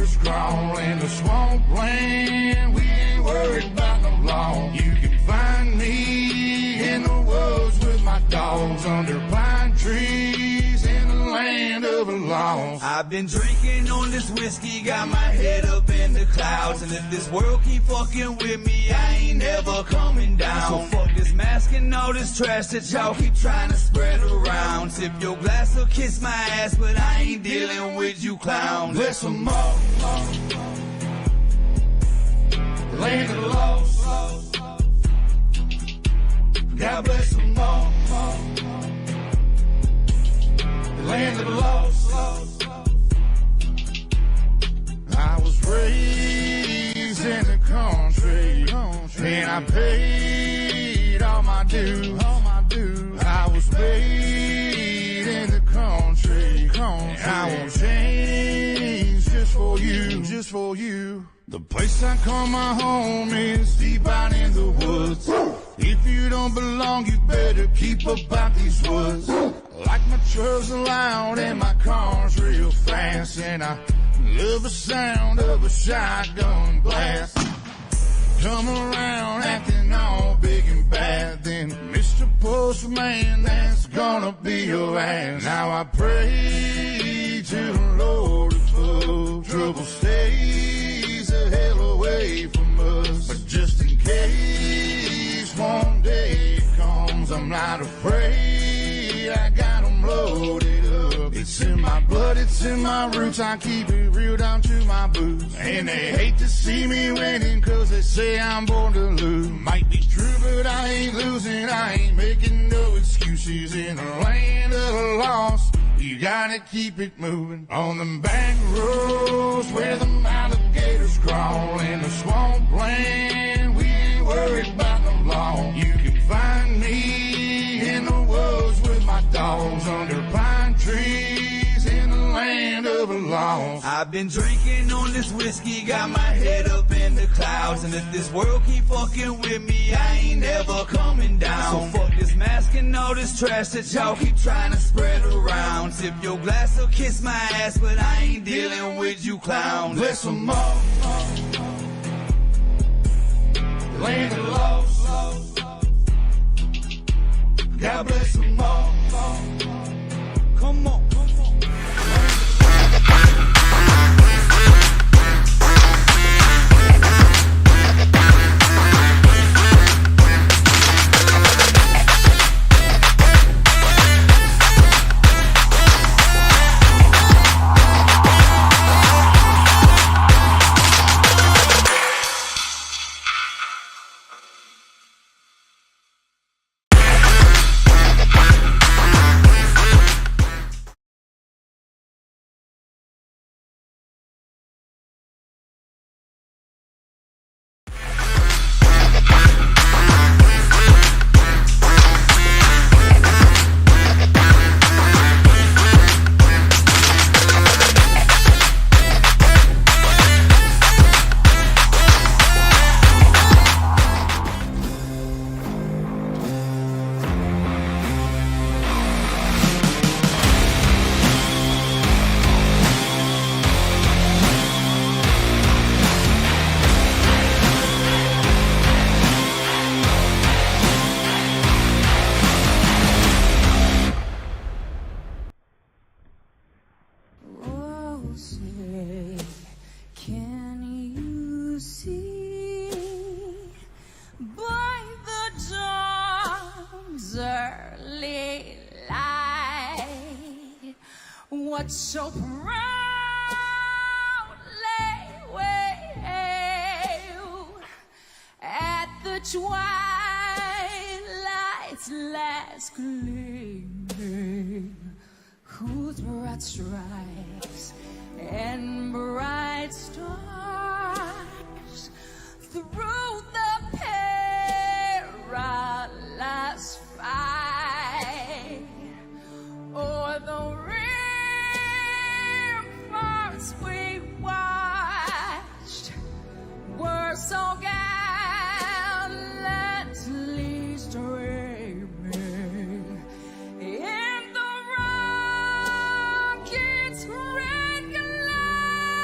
gators crawl in the swampland. We ain't worried about no law. You can find me in the woods with my dogs under pine trees in the land of the lost. I've been drinking on this whiskey, got my head up in the clouds, and if this world keep fucking with me, I ain't never coming down. So fuck this mask and all this trash that y'all keep trying to spread around. Tip your glass or kiss my ass, but I ain't dealing with you clowns. Bless them all, land of the lost. God bless them all, land of the lost. I was raised in the country, and I paid all my dues. I was made in the country, and I won't change just for you. The place I call my home is deep out in the woods. If you don't belong, you better keep about these woods. Like my trucks are loud and my car's real fast, and I love the sound of a shotgun blast. Come around acting all big and bad, then Mr. Postman, that's gonna be your ass. Now I pray to the Lord above, trouble stays a hell away from us. But just in case one day it comes, I'm not afraid, I got them loaded up. It's in my blood, it's in my roots, I keep it real down to my boots. And they hate to see me winning, cause they say I'm born to lose. Might be true, but I ain't losing, I ain't making no excuses. In the land of the lost, you gotta keep it moving. On them back roads where the alligators crawl in the swampland, we ain't worried about no law. You can find me in the woods with my dogs under pine trees in the land of the lost. I've been drinking on this whiskey, got my head up in the clouds, and if this world keep fucking with me, I ain't never coming down. So fuck this mask and all this trash that y'all keep trying to spread around. Tip your glass or kiss my ass, but I ain't dealing with you clowns. Bless them all, land of the lost. God bless them all. Come on. What so proudly wail at the twilight's last gleaming, whose broad stripes and bright stars through the perilous fight o'er the ramparts we watched were so gallantly streaming in the rocket's red glare.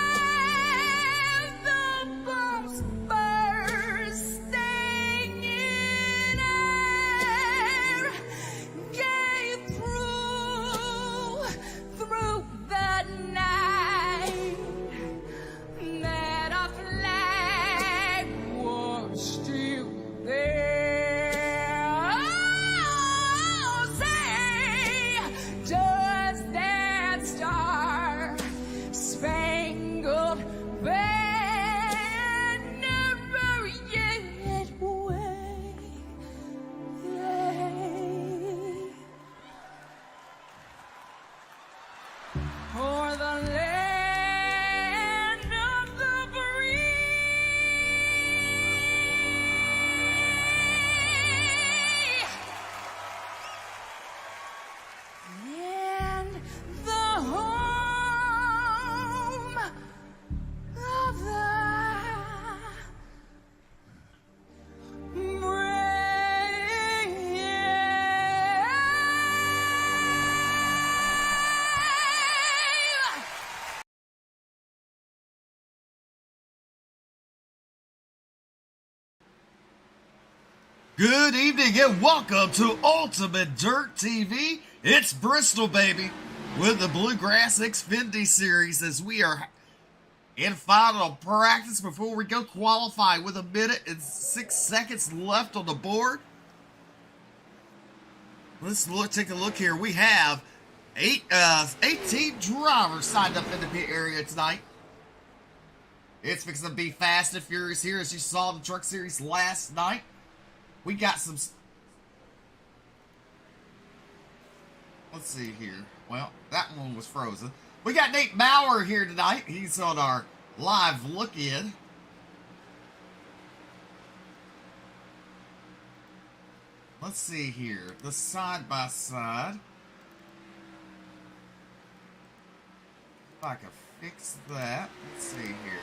Good evening and welcome to Ultimate Dirt TV. It's Bristol, baby, with the Bluegrass XFINITY series as we are in final practice before we go qualify with 1 minute and 6 seconds left on the board. Let's take a look here. We have 18 drivers signed up in the pit area tonight. It's fixing to be fast and furious here as you saw the truck series last night. We got some... Let's see here. Well, that one was frozen. We got Nate Bauer here tonight. He's on our live look-in. Let's see here. The side-by-side. If I can fix that. Let's see here.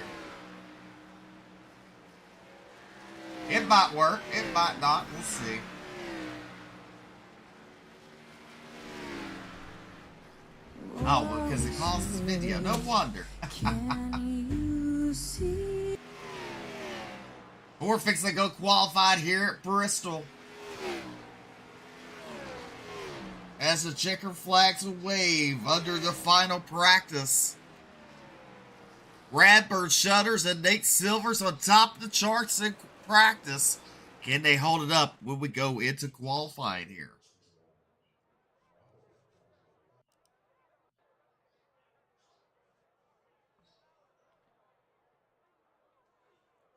It might work. It might not. We'll see. Oh, because it pauses video. No wonder. We're fixing to go qualified here at Bristol. As the checker flags wave under the final practice. Radbird Shutters and Nate Silver's on top of the charts in practice. Can they hold it up when we go into qualifying here?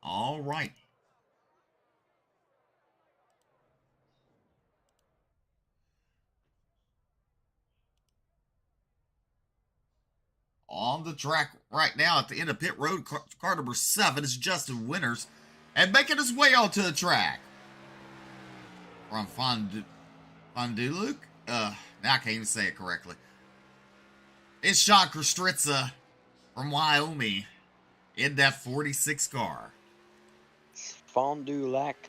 All right. On the track right now at the end of pit road, car number 7 is Justin Winters. And making his way onto the track from Fonduluk. Now I can't even say it correctly. It's Sean Kostritza from Wyoming in that 46 car. Fond du Lac,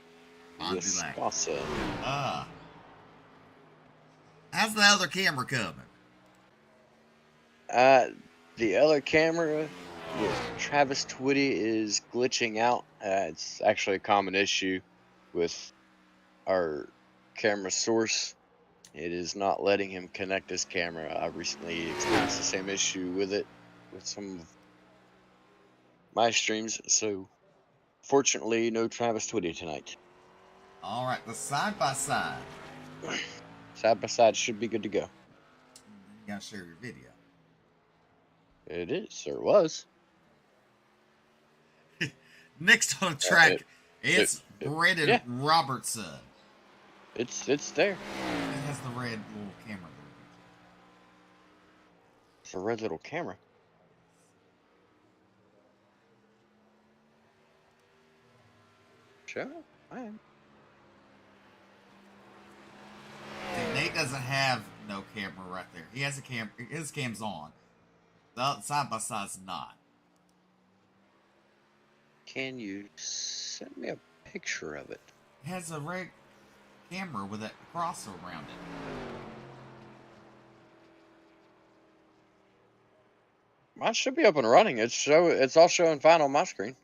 Wisconsin. Wisconsin. How's the other camera coming? The other camera with Travis Twitty is glitching out. It's actually a common issue with our camera source. It is not letting him connect his camera. I recently experienced the same issue with it with some of my streams. So, fortunately, no Travis Twitty tonight. All right, the side-by-side. Side-by-side should be good to go. You gotta share your video. It is, or it was. Next on the track, it's Brandon Robertson. It's there. It has the red little camera. It's a red little camera. Sure, I am. Nate doesn't have no camera right there. He has a cam. His cam's on. The side by side's not. Can you send me a picture of it? It has a red camera with a cross around it. Mine should be up and running. It's all showing fine on my screen.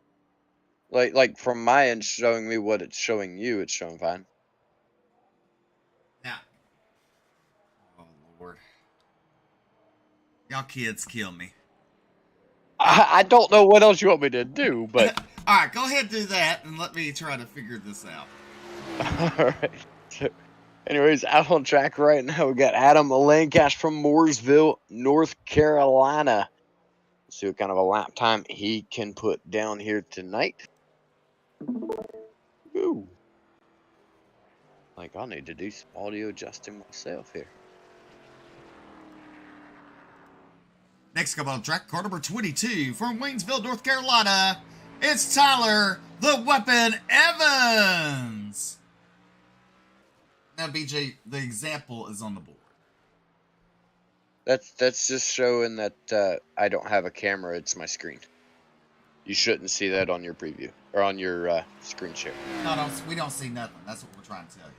Like from my end, showing me what it's showing you. It's showing fine. Now, oh Lord, y'all kids kill me. I don't know what else you want me to do, but all right, go ahead and do that, and let me try to figure this out. all right. So, anyways, out on track right now, we got Adam Lancash from Mooresville, North Carolina. Let's see what kind of a lap time he can put down here tonight. Ooh. Like, I'll need to do some audio adjusting myself here. Next up on the track, car number 22 from Waynesville, North Carolina. It's Tyler the Weapon Evans. Now, BJ, the example is on the board. That's just showing that I don't have a camera. It's my screen. You shouldn't see that on your preview or on your screen share. No, we don't see nothing. That's what we're trying to tell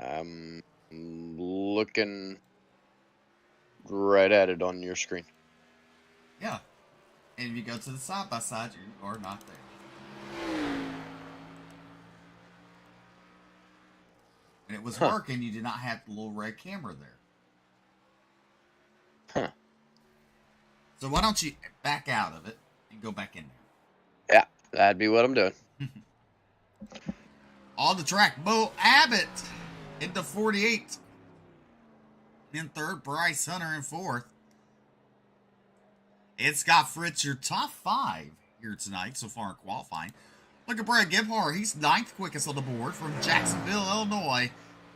you. Looking right at it on your screen. Yeah. And if you go to the side by side, you are not there. and it was working, you did not have the little red camera there. Huh. So why don't you back out of it and go back in there? Yeah, that'd be what I'm doing. On the track, Bo Abbott into 48. In third, Bryce Hunter in fourth. It's Scott Fritz, your top 5 here tonight so far in qualifying. Look at Brad Gebhardt. He's 9th quickest on the board from Jacksonville, Illinois,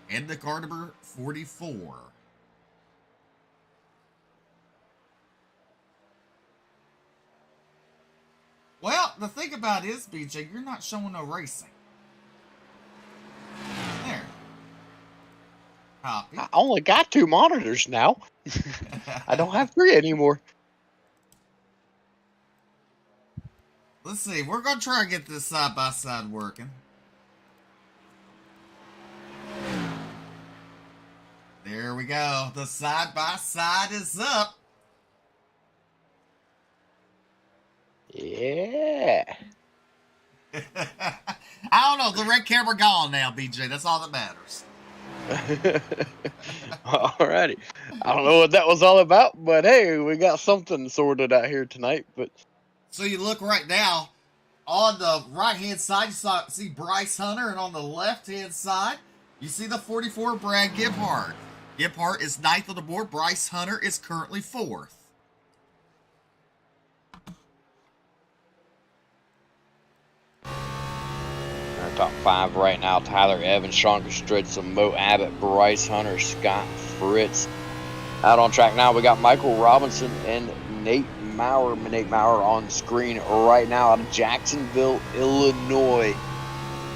in the car number 44. Well, the thing about it is, BJ, you're not showing no racing. There. Copy. I only got 2 monitors now. I don't have 3 anymore. Let's see. We're going to try and get this side-by-side working. There we go. The side-by-side is up. Yeah. I don't know. The red camera gone now, BJ. That's all that matters. Alrighty. I don't know what that was all about, but hey, we got something sorted out here tonight. But so you look right now, on the right-hand side, you see Bryce Hunter, and on the left-hand side, you see the 44 Brad Gebhardt. Gebhardt is 9th on the board. Bryce Hunter is currently 4th. our top 5 right now: Tyler Evans, Sean Kostritza, Mo Abbott, Bryce Hunter, Scott Fritz. Out on track now, we got Michael Robinson and Nate Maurer. Nate Maurer on the screen right now out of Jacksonville, Illinois.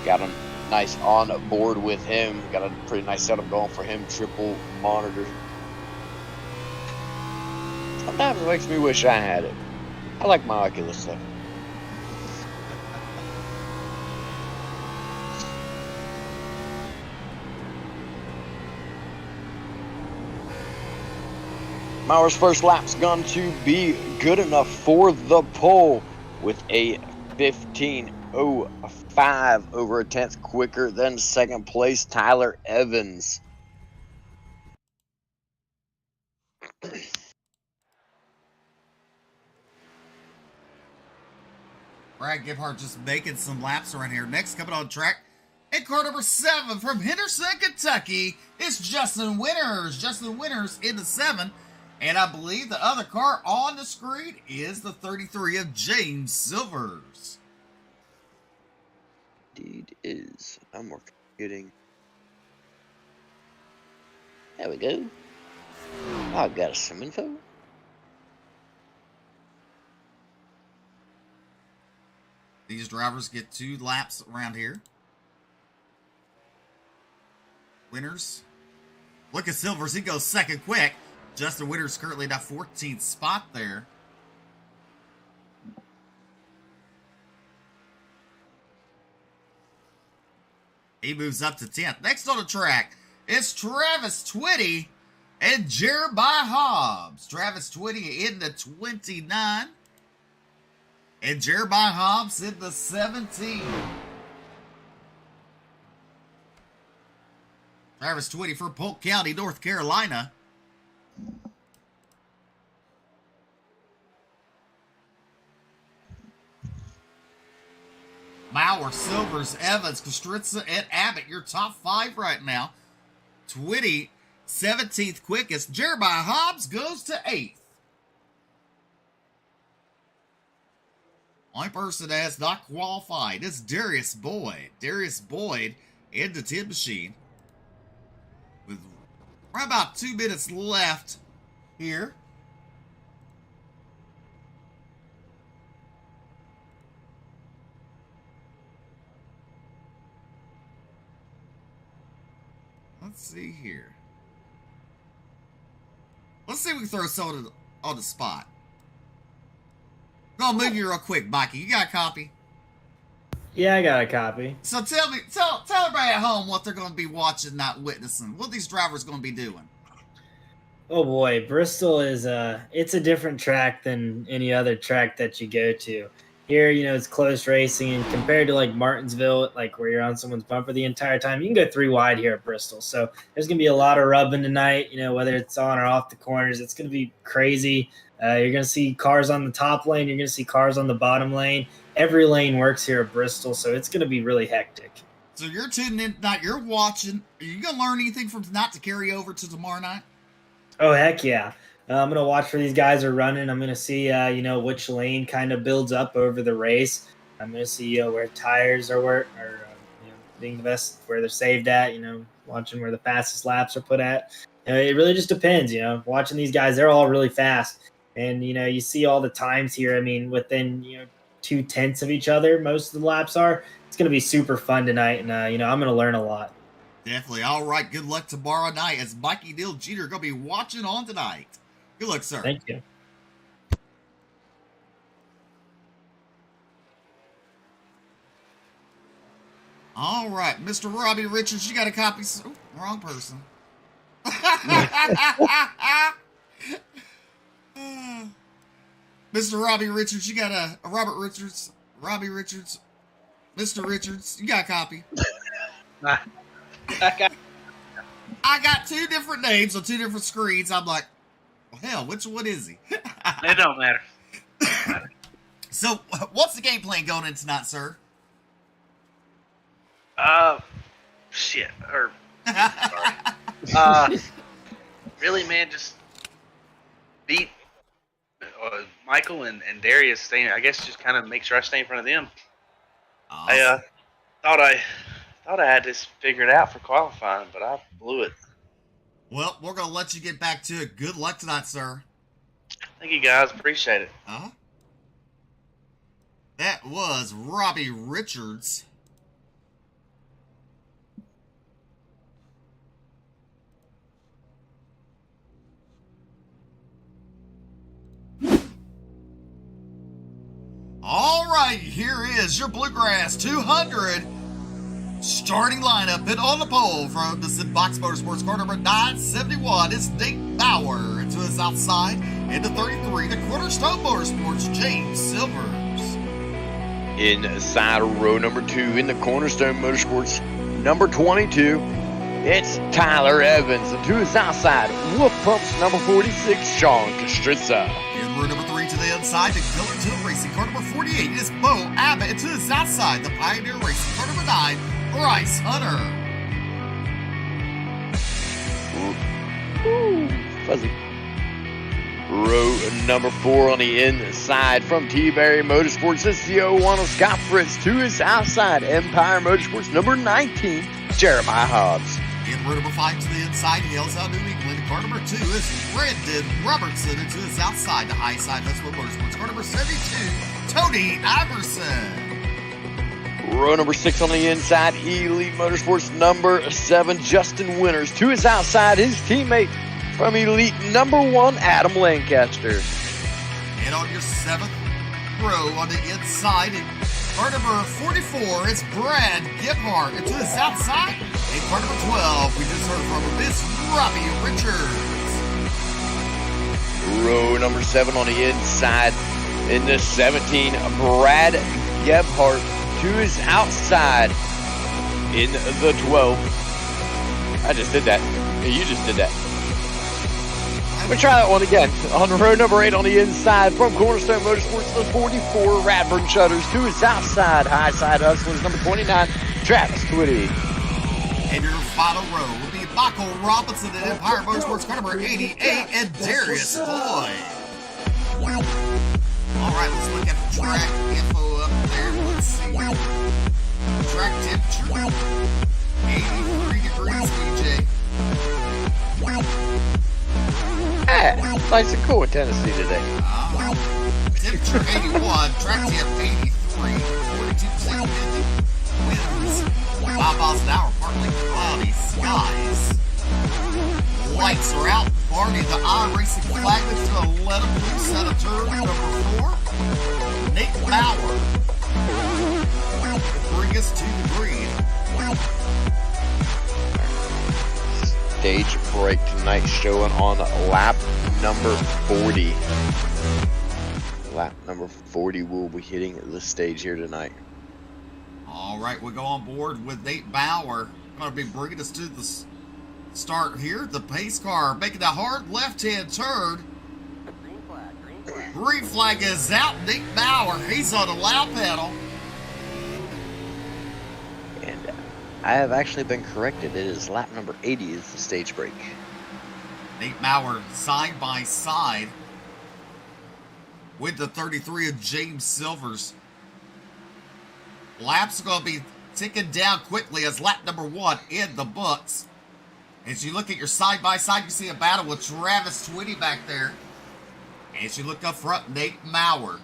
Got him nice on board with him. Got a pretty nice setup going for him. Triple monitor. Sometimes it makes me wish I had it. I like my Oculus stuff. Maurer's first lap's going to be good enough for the pole with a 15:05, over a tenth quicker than second place Tyler Evans. Brad Gebhardt just making some laps around here. Next, coming on track, in car number 7 from Henderson, Kentucky, is Justin Winters. Justin Winters in the 7. And I believe the other car on the screen is the 33 of James Silvers. Indeed is. I'm working getting. There we go. I've got some info. These drivers get 2 laps around here. Winters. Look at Silvers. He goes second quick. Justin Winters currently in that 14th spot there. He moves up to 10th. Next on the track is Travis Twitty and Jeremiah Hobbs. Travis Twitty in the 29. And Jeremiah Hobbs in the 17. Travis Twitty from Polk County, North Carolina. Maurer, Silvers, Evans, Kostritza, and Abbott, your top 5 right now. Twitty, 17th quickest. Jeremiah Hobbs goes to 8th. Only person that has not qualified is Darius Boyd. Darius Boyd in the 10 machine. With right about 2 minutes left here. Let's see here. Let's see if we can throw someone on the spot. Gonna move you real quick, Mikey. You got a copy? Yeah, I got a copy. So tell everybody at home what they're gonna be watching, not witnessing. What these drivers gonna be doing. Oh boy, Bristol is it's a different track than any other track that you go to. here, it's close racing, and compared to like Martinsville, like where you're on someone's bumper the entire time, you can go 3 wide here at Bristol. So there's going to be a lot of rubbing tonight, whether it's on or off the corners. It's going to be crazy. You're going to see cars on the top lane. You're going to see cars on the bottom lane. Every lane works here at Bristol, so it's going to be really hectic. So you're tuning in tonight. You're watching. Are you going to learn anything from tonight to carry over to tomorrow night? Oh, heck yeah. I'm going to watch where these guys are running. I'm going to see, which lane kind of builds up over the race. I'm going to see where tires are being the best, where they're saved at, watching where the fastest laps are put at. It really just depends, watching these guys. They're all really fast. And, you see all the times here. I mean, within, 2/10 of each other, most of the laps are. It's going to be super fun tonight. And, I'm going to learn a lot. Definitely. All right. Good luck tomorrow night as Mikey Neal Jr. going to be watching on tonight. Good luck, sir. Thank you. All right, Mr. Robbie Richards, you got a copy. Oh, wrong person. Mr. Robbie Richards, you got a Robert Richards. Robbie Richards. Mr. Richards, you got a copy. I got 2 different names on 2 different screens. I'm like, well, hell, which one is he? It don't matter. So, what's the game plan going in tonight, sir? Shit. Sorry. Really, man, just beat Michael and Darius. Staying, I guess, just kind of make sure I stay in front of them. Awesome. I thought I had this figured out for qualifying, but I blew it. Well, we're going to let you get back to it. Good luck tonight, sir. Thank you, guys. Appreciate it. That was Robbie Richards. All right, here is your Bluegrass 200 starting lineup. And on the pole from the Sid Box Motorsports car number 971 is Nate Bauer. To his outside, into 33, the Cornerstone Motorsports, James Silvers. Inside row number 2 in the Cornerstone Motorsports, number 22, it's Tyler Evans. And to his outside, Wolf Pumps number 46, Sean Kastritza. In row number 3 to the inside, the Killer Till Racing car number 48 is Bo Abbott. And to his outside, the Pioneer Racing car number 9, Bryce Hunter. Ooh, fuzzy. Row number 4 on the inside from T-Berry Motorsports, it's the 01 of Scott Fritz. To his outside, Empire Motorsports, number 19, Jeremiah Hobbs. In row number 5 to the inside, Hales out New England. Car number 2 is Brandon Robertson. And to his outside, the high side, Huntsville Motorsports. Car number 72, Tony Iverson. Row number 6 on the inside, Elite Motorsports, number 7, Justin Winters. To his outside, his teammate from Elite, number 1, Adam Lancaster. And on your 7th row on the inside, car number 44 is Brad Gebhardt. And to his outside, in car number 12, we just heard from Miss Robbie Richards. Row number 7 on the inside, in the 17, Brad Gebhardt. To his outside, in the 12. I just did that. You just did that. Let me try that one again. On row number 8 on the inside, from Cornerstone Motorsports, the 44, Radburn Shutters. To his outside, high side hustlers, number 29, Travis Twitty. And your final row will be Michael Robinson and Empire Motorsports, car number 88, and Darius Boyd. All right, let's look at the track info up there. Let's see. Track temperature, 83 degrees, DJ. Hey, nice and cool in Tennessee today. Temperature 81, track temp 83, 42% humidity, winds 5 miles an hour, partly cloudy skies. Lights are out. Barney, the Iracing flagman to 11 loose out of turn number 4. Nate Bauer will bring us to the green. Stage break tonight showing on lap number 40. lap number 40 will be hitting the stage here tonight. All right, we go on board with Nate Bauer. Going to be bringing us to the start here. The pace car making a hard left-hand turn. Green flag is out. Nate Bauer, he's on the loud pedal. And I have actually been corrected. It is lap number 80 is the stage break. Nate Bauer side by side with the 33 of James Silvers. Laps are going to be ticking down quickly as lap number 1 in the books. As you look at your side by side, you see a battle with Travis Twitty back there. As you look up front, Nate Bauer.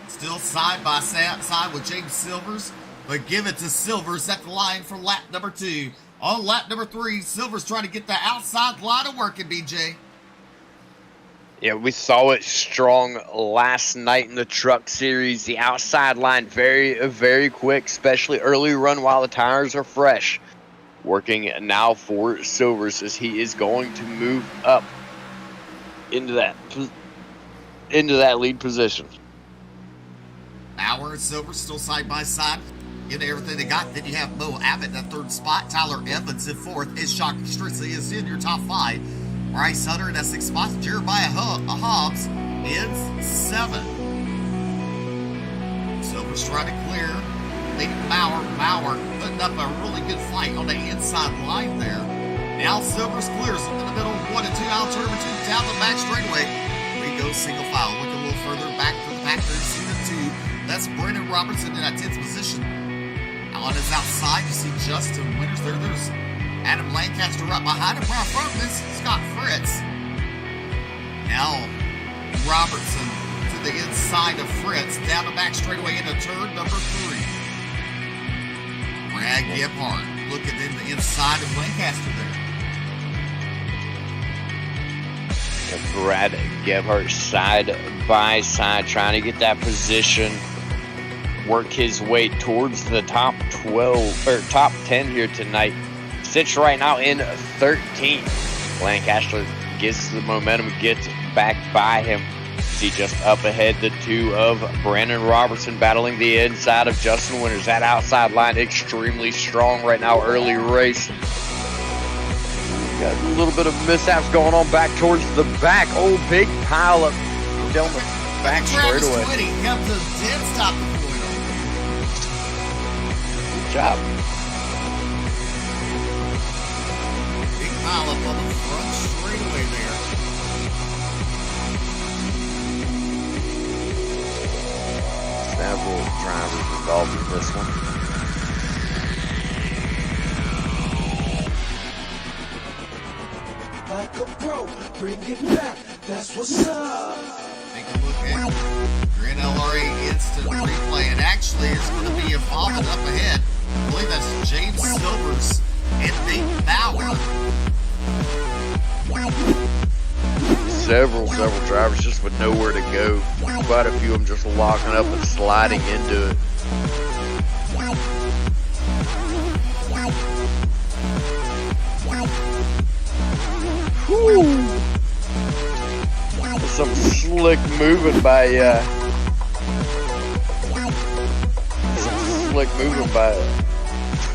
Still side by side with James Silvers, but give it to Silvers at the line for lap number 2. On lap number 3, Silvers trying to get the outside line of working, BJ. Yeah, we saw it strong last night in the truck series. The outside line very, very quick, especially early run while the tires are fresh. Working now for Silvers as he is going to move up into that lead position. Bauer and Silvers still side by side. Into everything they got. Then you have Mo Abbott in that 3rd spot. Tyler Evans in 4th. Is Shocky Strickland is in your top 5. Bryce Hunter in that 6th spot. Jeremiah Hobbs is 7th. Silvers trying to clear. Nate Bauer putting up a really good fight on the inside line there. Now Silvers clears in the middle. 1 and 2 out turn 2 down the back straightaway. We go single file. Look a little further back to the back there. See the 2. That's Brendan Robertson in that 10th position. On his outside, you see Justin Winters there. There's Adam Lancaster right behind him. Right in front of him is Scott Fritz. Now Robertson to the inside of Fritz. Down the back straightaway into turn number 3. Brad Gebhardt looking in the inside of Lancaster there. Brad Gebhardt side by side trying to get that position. Work his way towards the top 12 or top 10 here tonight. Sits right now in 13th. Lancaster gets the momentum, gets back by him. See just up ahead the 2 of Brandon Robertson battling the inside of Justin Winters. That outside line extremely strong right now, early race. Got a little bit of mishaps going on back towards the back. Oh, big pile up down the back straightaway. Travis Twitty comes to dead stop the point. Good job. Big pile up on the front straightaway there. Several drivers involved in this one. Like a pro, bring it back, that's what's up. Take a look at Grand LRA instant replay, and actually it's going to be evolving up ahead. I believe that's James Silvers and Nate Bauer. Several drivers just with nowhere to go. Quite a few of them just locking up and sliding into it. Whew. Some slick moving by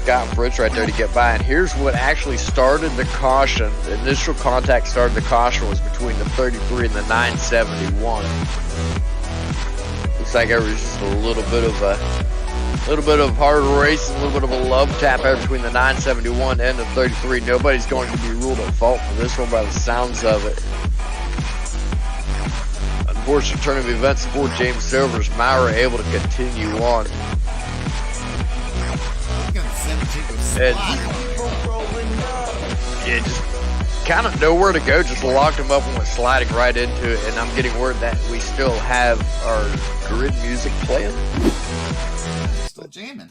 Scott Fritz right there to get by. And here's what actually started the caution. The initial contact started the caution was between the 33 and the 971. Looks like there was just a little bit of hard racing, a little bit of a love tap there between the 971 and the 33. Nobody's going to be ruled at fault for this one by the sounds of it. Unfortunate turn of events for James Silvers. Maurer able to continue on. And yeah, just kind of nowhere to go. Just locked him up and went sliding right into it. And I'm getting word that we still have our grid music playing. Still jamming.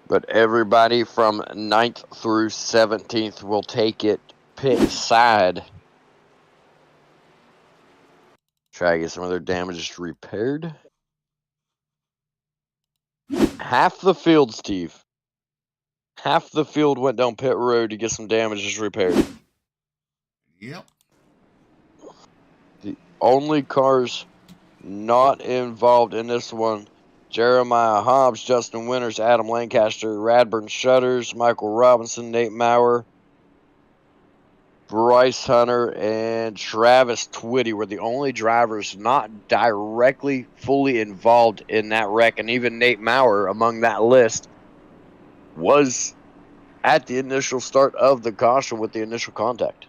But everybody from 9th through 17th will take it pit side. Try to get some of their damages repaired. half the field, Steve. Half the field went down pit road to get some damages repaired. Yep. The only cars not involved in this one: Jeremiah Hobbs, Justin Winters, Adam Lancaster, Radburn Shutters, Michael Robinson, Nate Maurer, Bryce Hunter, and Travis Twitty were the only drivers not directly fully involved in that wreck. And even Nate Maurer, among that list, was at the initial start of the caution with the initial contact.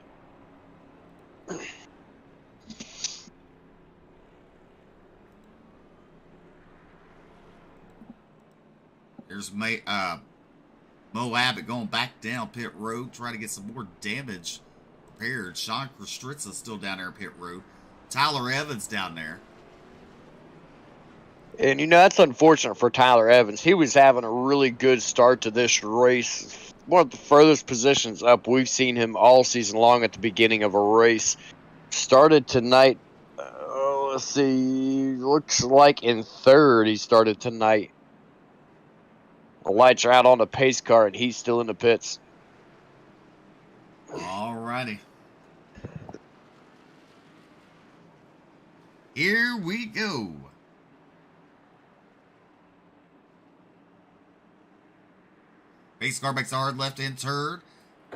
There's Mo Abbott going back down pit road, trying to get some more damage repaired. Sean Kostritza still down there pit road. Tyler Evans down there. And, that's unfortunate for Tyler Evans. He was having a really good start to this race. One of the furthest positions up we've seen him all season long at the beginning of a race. Started tonight, let's see, looks like in third he started tonight. The lights are out on the pace car, and he's still in the pits. All righty. Here we go. Pace car makes a hard left-hand turn.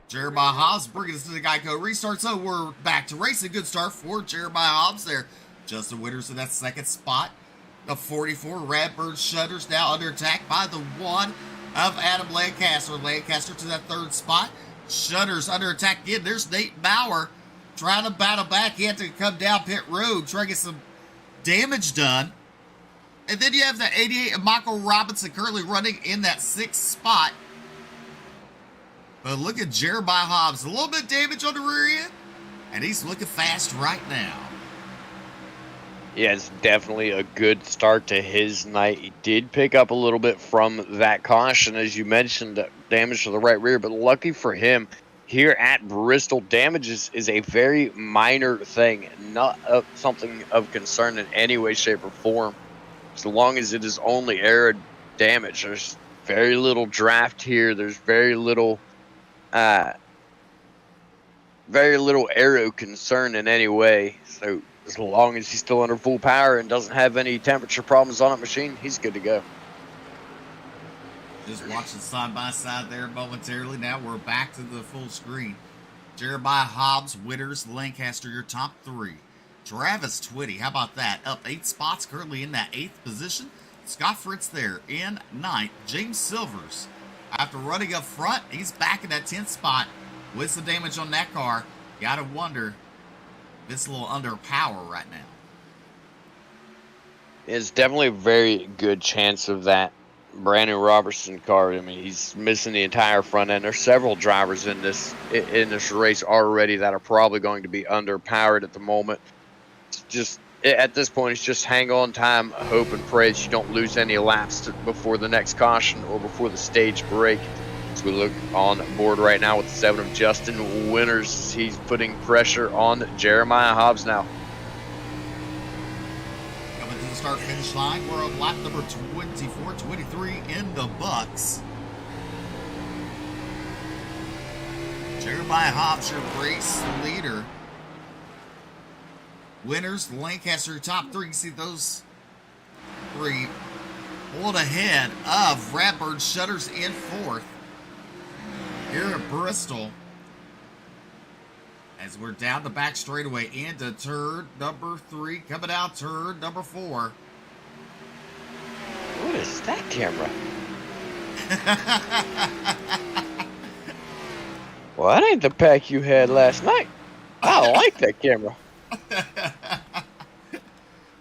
Jeremiah Hobbs bringing us to the Geico restart. So we're back to racing. Good start for Jeremiah Hobbs there. Justin Winters in that second spot. The 44 Radburn Shutters now under attack by the 1 of Adam Lancaster. Lancaster to that third spot. Shutters under attack again. There's Nate Maurer trying to battle back. He had to come down pit road, try to get some damage done. And then you have the 88 of Michael Robinson currently running in that 6th spot. But look at Jeremiah Hobbs. A little bit of damage on the rear end, and he's looking fast right now. Yeah, it's definitely a good start to his night. He did pick up a little bit from that caution, as you mentioned, damage to the right rear. But lucky for him, here at Bristol, damage is a very minor thing, not something of concern in any way, shape, or form. So long as it is only aero damage. There's very little draft here. There's very little aero concern in any way. So as long as he's still under full power and doesn't have any temperature problems on that machine, he's good to go. Just watching side by side there momentarily. Now we're back to the full screen. Jeremiah Hobbs, Winters, Lancaster, your top 3. Travis Twitty, how about that? Up 8 spots, currently in that 8th position. Scott Fritz there in 9th. James Silvers, after running up front, he's back in that 10th spot with some damage on that car. Gotta wonder if it's a little under power right now. It's definitely a very good chance of that. Brandon Robertson car, I mean, he's missing the entire front end. There's several drivers in this race already that are probably going to be underpowered at the moment. It's just at this point, it's just hang on time, hope and pray that you don't lose any laps before the next caution or before the stage break. As we look on board right now with the 7 of Justin Winters, he's putting pressure on Jeremiah Hobbs now. Coming to the start-finish line, we're on lap number 24, 23 in the Bucks. Jeremiah Hobbs, your race leader. Winters, Lancaster, top 3. You see those 3 pulled ahead of Radburn Shutters in 4th. Here at Bristol, as we're down the back straightaway into turn number 3, coming out turn number 4. What is that camera? Well, that ain't the pack you had last night. I like that camera.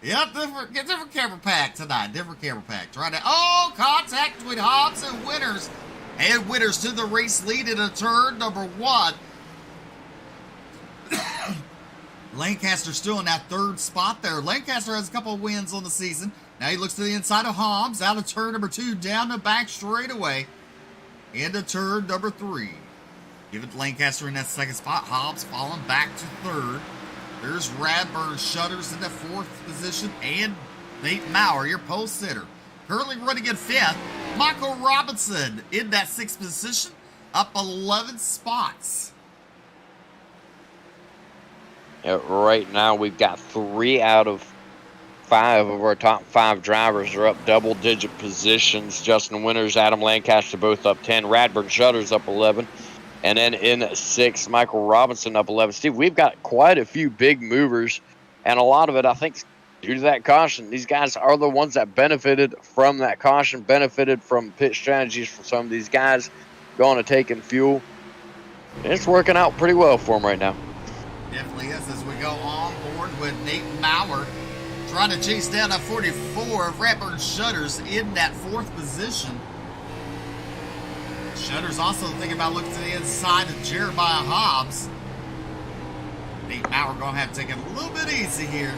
Yep, different camera pack tonight. Different camera pack. Trying to contact between Hobbs and Winters. And Winters to the race lead in a turn number 1. Lancaster still in that 3rd spot there. Lancaster has a couple of wins on the season. Now he looks to the inside of Hobbs, out of turn number 2, down the back straightaway into turn number 3. Give it to Lancaster in that 2nd spot. Hobbs falling back to 3rd. There's Radburn Shutters in the 4th position, and Nate Maurer, your pole sitter, currently running in 5th. Michael Robinson in that 6th position, up 11 spots. Right now, we've got 3 out of 5 of our top 5 drivers are up double-digit positions. Justin Winters, Adam Lancaster both up 10. Radburn Shutters up 11. And then in 6th, Michael Robinson up 11. Steve, we've got quite a few big movers, and a lot of it, I think, is due to that caution. These guys are the ones that benefited from that caution, benefited from pit strategies for some of these guys going to taking fuel. And it's working out pretty well for them right now. Definitely is, as we go on board with Nate Maurer trying to chase down a 44 of Radburn Shutters in that 4th position. Shutters also thinking about looking to the inside of Jeremiah Hobbs. Nate Maurer going to have to take it a little bit easy here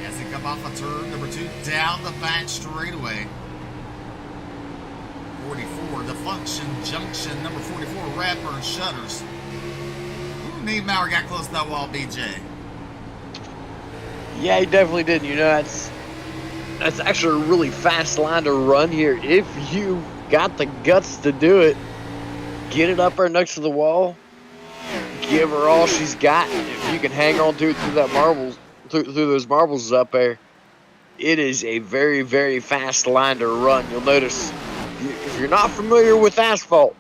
as they come off of turn number 2 down the back straightaway. 44, the Function Junction, number 44, Radburn Shutters. Nate Maurer got close to that wall, BJ. Yeah, he definitely did. You know, that's actually a really fast line to run here. If you got the guts to do it, get it up there next to the wall, give her all she's got. If you can hang on to it through that marbles, through those marbles up there, it is a very, very fast line to run. You'll notice, if you're not familiar with asphalt,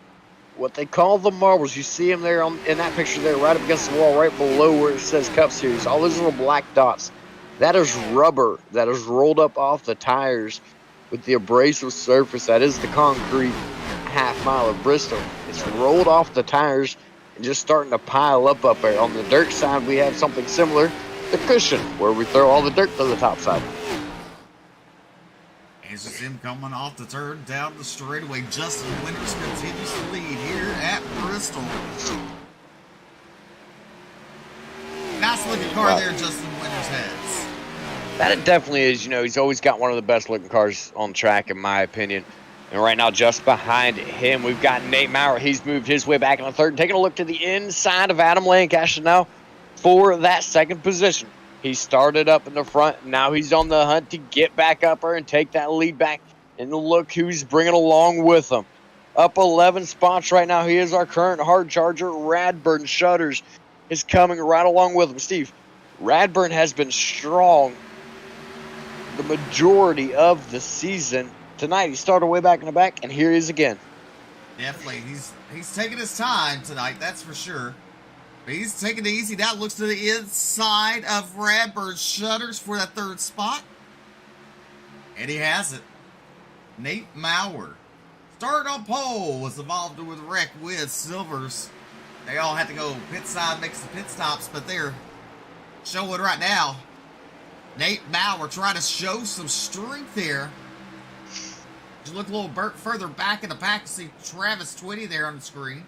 what they call the marbles, you see them there in that picture there, right up against the wall, right below where it says Cup Series. All those little black dots, that is rubber that is rolled up off the tires with the abrasive surface. That is the concrete half-mile of Bristol. It's rolled off the tires and just starting to pile up there. On the dirt side, we have something similar, the cushion, where we throw all the dirt to the top side. It's just him coming off the turn down the straightaway. Justin Winters continues to lead here at Bristol. Nice looking car there, Justin Winters has. That it definitely is. You know, he's always got one of the best looking cars on track, in my opinion. And right now, just behind him, we've got Nate Maurer. He's moved his way back in the 3rd. Taking a look to the inside of Adam Lancaster now for that 2nd position. He started up in the front. Now he's on the hunt to get back up there and take that lead back. And look who's bringing along with him. Up 11 spots right now. He is our current hard charger. Radburn Shutters is coming right along with him. Steve, Radburn has been strong the majority of the season. Tonight he started way back in the back, and here he is again. Definitely. He's taking his time tonight, that's for sure. But he's taking it easy. That looks to the inside of Radburn Shutters for that 3rd spot. And he has it. Nate Maurer. Started on pole, was involved with wreck with Silvers. They all had to go pit side, make some pit stops, but they're showing right now. Nate Maurer trying to show some strength here. Just look a little further back in the pack, you see Travis Twitty there on the screen.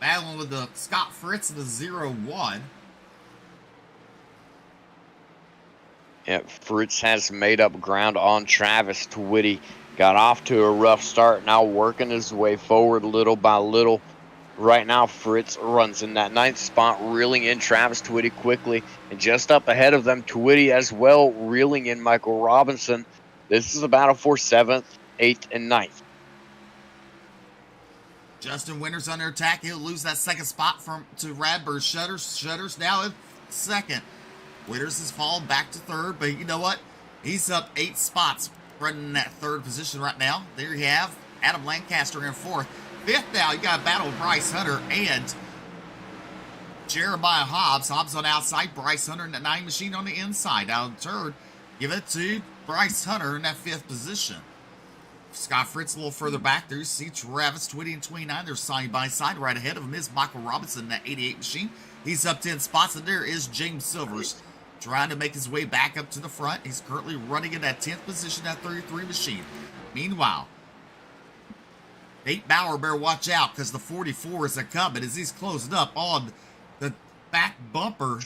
Battling with the Scott Fritz in the 0-1. Yeah, Fritz has made up ground on Travis Twitty. Got off to a rough start, now working his way forward little by little. Right now, Fritz runs in that 9th spot, reeling in Travis Twitty quickly. And just up ahead of them, Twitty as well, reeling in Michael Robinson. This is a battle for 7th, 8th, and 9th. Justin Winters under attack. He'll lose that 2nd spot to Radburn Shutters. Shutters now in 2nd. Winters has fallen back to 3rd, but you know what? He's up 8 spots, running in that 3rd position right now. There you have Adam Lancaster in 4th. 5th now, you got a battle with Bryce Hunter and Jeremiah Hobbs. Hobbs on the outside, Bryce Hunter in that 9 machine on the inside. Out of the 3rd, give it to Bryce Hunter in that 5th position. Scott Fritz a little further back there. You see Travis Twitty in 29. They're side by side. Right ahead of him is Michael Robinson in that 88 machine. He's up 10 spots. And there is James Silvers trying to make his way back up to the front. He's currently running in that 10th position, that 33 machine. Meanwhile, Nate Maurer better watch out because the 44 is a coming as he's closing up on the back bumper.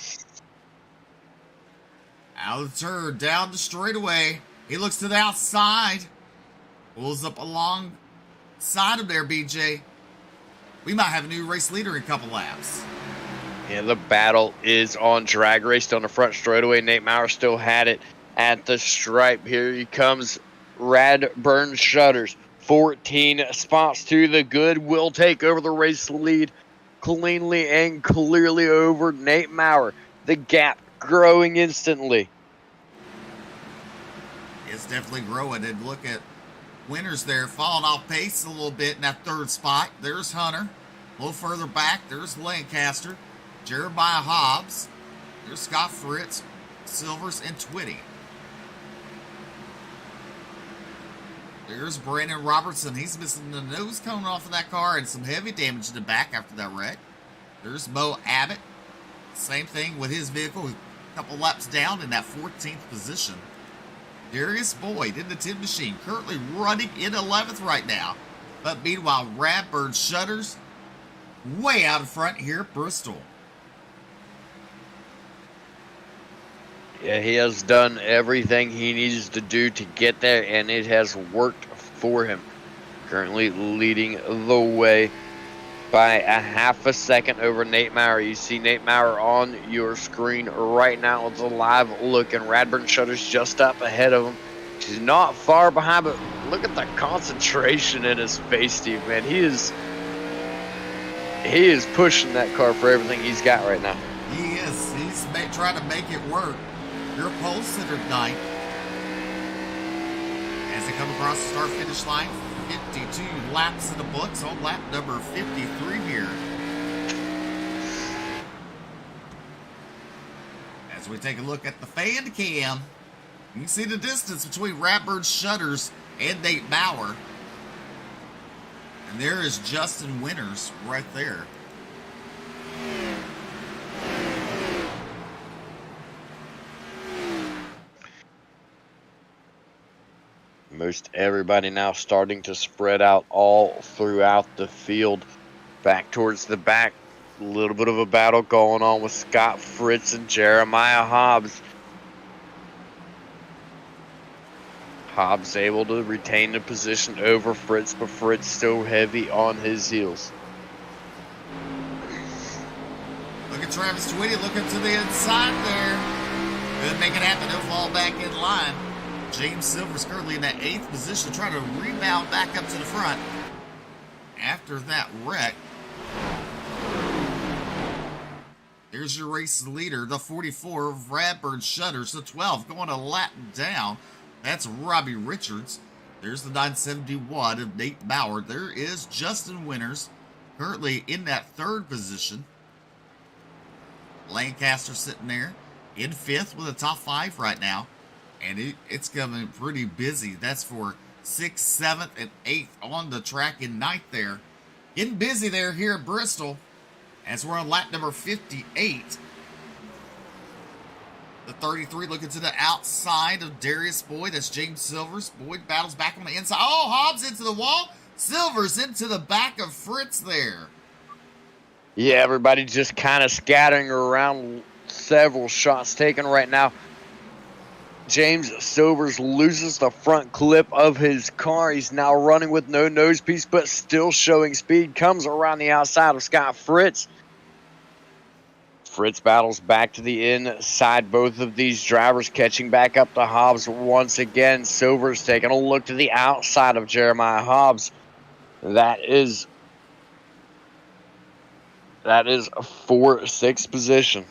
Out of the turn, down the straightaway. He looks to the outside. Pulls up alongside him there, BJ. We might have a new race leader in a couple laps. Yeah, the battle is on. Drag raced on the front straightaway. Nate Maurer still had it at the stripe. Here he comes Radburn Shutters. 14 spots to the good. Will take over the race lead cleanly and clearly over Nate Maurer. The gap growing instantly. It's definitely growing. And look at Winters there, falling off pace a little bit in that third spot. There's Hunter. A little further back, there's Lancaster. Jeremiah Hobbs. There's Scott Fritz, Silvers, and Twitty. There's Brandon Robertson. He's missing the nose cone off of that car and some heavy damage in the back after that wreck. There's Mo Abbott. Same thing with his vehicle. A couple laps down in that 14th position. Darius Boyd in the Tin Machine, currently running in 11th right now. But meanwhile, Radburn Shutters way out in front here at Bristol. Yeah, he has done everything he needs to do to get there, and it has worked for him. Currently leading the way by a half a second over Nate Maurer. You see Nate Maurer on your screen right now. It's a live look, and Radburn Shutters just up ahead of him. He's not far behind, but look at the concentration in his face, Steve, man. He is pushing that car for everything he's got right now. He is. He's trying to make it work. Your pole sitter night as they come across the start-finish line. 52 laps in the books on lap number 53 here. As we take a look at the fan cam, you can see the distance between Radburn Shutters and Nate Maurer. And there is Justin Winters right there. Most everybody now starting to spread out all throughout the field. Back towards the back. A little bit of a battle going on with Scott Fritz and Jeremiah Hobbs. Hobbs able to retain the position over Fritz, but Fritz still heavy on his heels. Look at Travis Twitty looking to the inside there. Couldn't make it happen. He'll fall back in line. James Silver's currently in that 8th position, trying to rebound back up to the front after that wreck. Here's your race leader, the 44 of Radburn Shutters, the 12 going a lap down. That's Robbie Richards. There's the 971 of Nate Maurer. There is Justin Winters, currently in that 3rd position. Lancaster sitting there in 5th with a top 5 right now. And it's coming pretty busy. That's for 6th, 7th, and 8th on the track in 9th there. Getting busy there here at Bristol as we're on lap number 58. The 33 looking to the outside of Darius Boyd. That's James Silvers. Boyd battles back on the inside. Oh, Hobbs into the wall. Silvers into the back of Fritz there. Yeah, everybody just kind of scattering around. Several shots taken right now. James Silvers loses the front clip of his car. He's now running with no nose piece, but still showing speed. Comes around the outside of Scott Fritz. Fritz battles back to the inside. Both of these drivers catching back up to Hobbs once again. Silvers taking a look to the outside of Jeremiah Hobbs. That is for 6th position.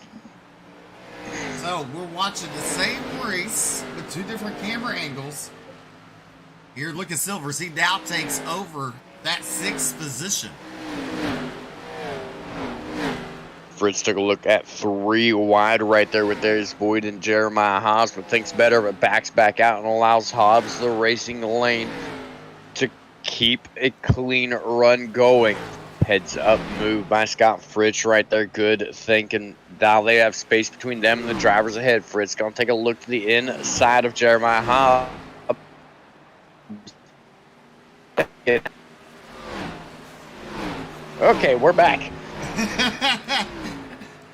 So we're watching the same race with 2 different camera angles. Here, look at Silvers. He now takes over that 6th position. Fritz took a look at 3 wide right there with Darius Boyd and Jeremiah Hobbs, but thinks better, but backs back out and allows Hobbs the racing lane to keep a clean run going. Heads up move by Scott Fritz right there. Good thinking. Now they have space between them and the drivers ahead. Fritz going to take a look to the inside of Jeremiah Hobbs. Okay, we're back.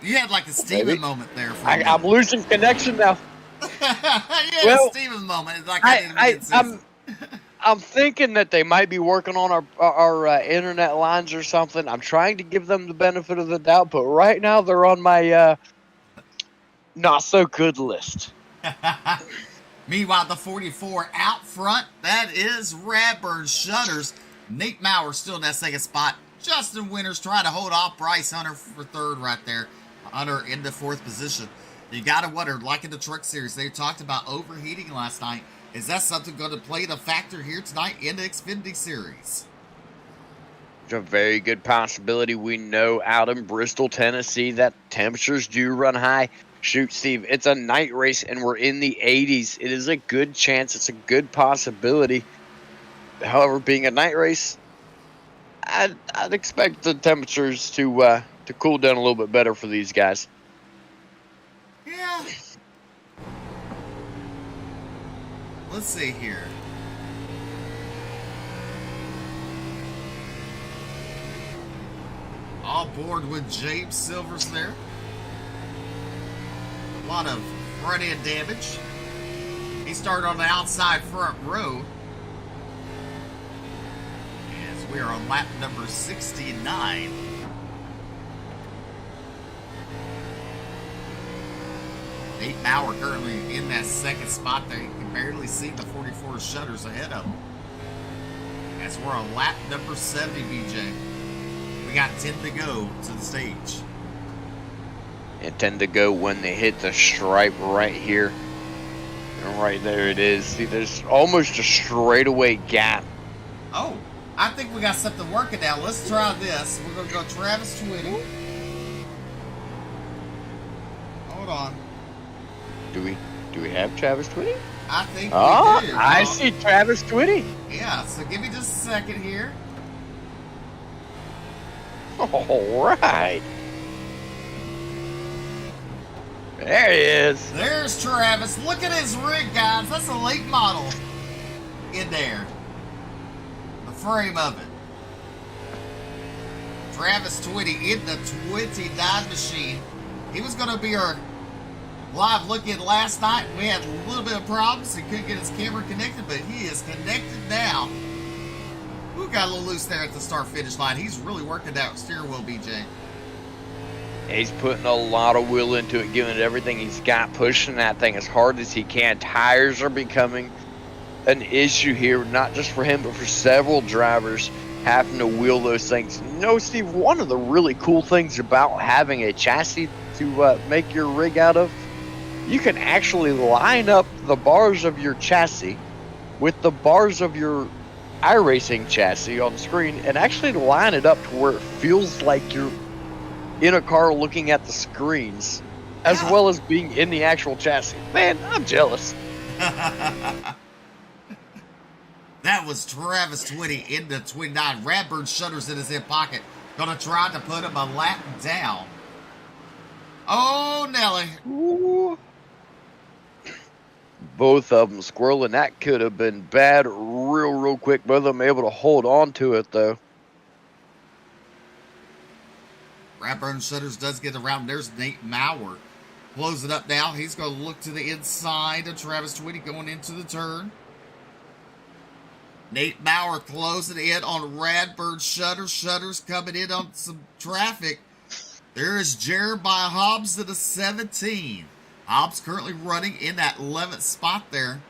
You had like a Steven moment there. For I'm losing connection now. You had a Steven moment. Like I'm thinking that they might be working on our internet lines or something. I'm trying to give them the benefit of the doubt, but right now they're on my not so good list. Meanwhile, the 44 out front, that is Radburn Shutters. Nate Maurer still in that second spot. Justin Winters trying to hold off Bryce Hunter for third right there. Hunter in the fourth position. You got to wonder, like in the Truck Series, they talked about overheating last night. Is that something going to play the factor here tonight in the Xfinity Series? It's a very good possibility. We know out in Bristol, Tennessee, that temperatures do run high. Shoot, Steve, it's a night race, and we're in the 80s. It is a good chance. It's a good possibility. However, being a night race, I'd expect the temperatures to cool down a little bit better for these guys. Yeah. Let's see here. All board with James Silvers there. A lot of front end damage. He started on the outside front row. As we are on lap number 69. Nate Maurer currently in that second spot there. You can barely see the 44 Shutters ahead of him. As we're on lap number 70, BJ. We got 10 to go to the stage. And 10 to go when they hit the stripe right here. And right there it is. See, there's almost a straightaway gap. Oh, I think we got something working now. Let's try this. We're going to go Travis Twitty. Hold on. Do we have Travis Twitty? I think we do. I see Travis Twitty. Yeah, so give me just a second here. All right. There he is. There's Travis. Look at his rig, guys. That's a late model in there. The frame of it. Travis Twitty in the 29 machine. He was going to be our live look-in last night. We had a little bit of problems. He couldn't get his camera connected, but he is connected now. Who got a little loose there at the start-finish line? He's really working that steering wheel, BJ. He's putting a lot of will into it, giving it everything he's got, pushing that thing as hard as he can. Tires are becoming an issue here, not just for him, but for several drivers having to wheel those things. You know, Steve, one of the really cool things about having a chassis to make your rig out of, you can actually line up the bars of your chassis with the bars of your Iracing chassis on the screen and actually line it up to where it feels like you're in a car looking at the screens as well as being in the actual chassis. Man, I'm jealous. That was Travis Twitty in the 29. Radburn Shutters in his hip pocket. Gonna try to put him a lap down. Oh, Nelly. Ooh. Both of them squirreling. That could have been bad real quick. Both of them able to hold on to it, though. Radburn Shutters does get around. There's Nate Maurer. Close it up now. He's going to look to the inside of Travis Twitty going into the turn. Nate Maurer closing in on Radburn Shutters. Shutters coming in on some traffic. There is Jeremiah Hobbs to the 17. Hobbs currently running in that 11th spot there.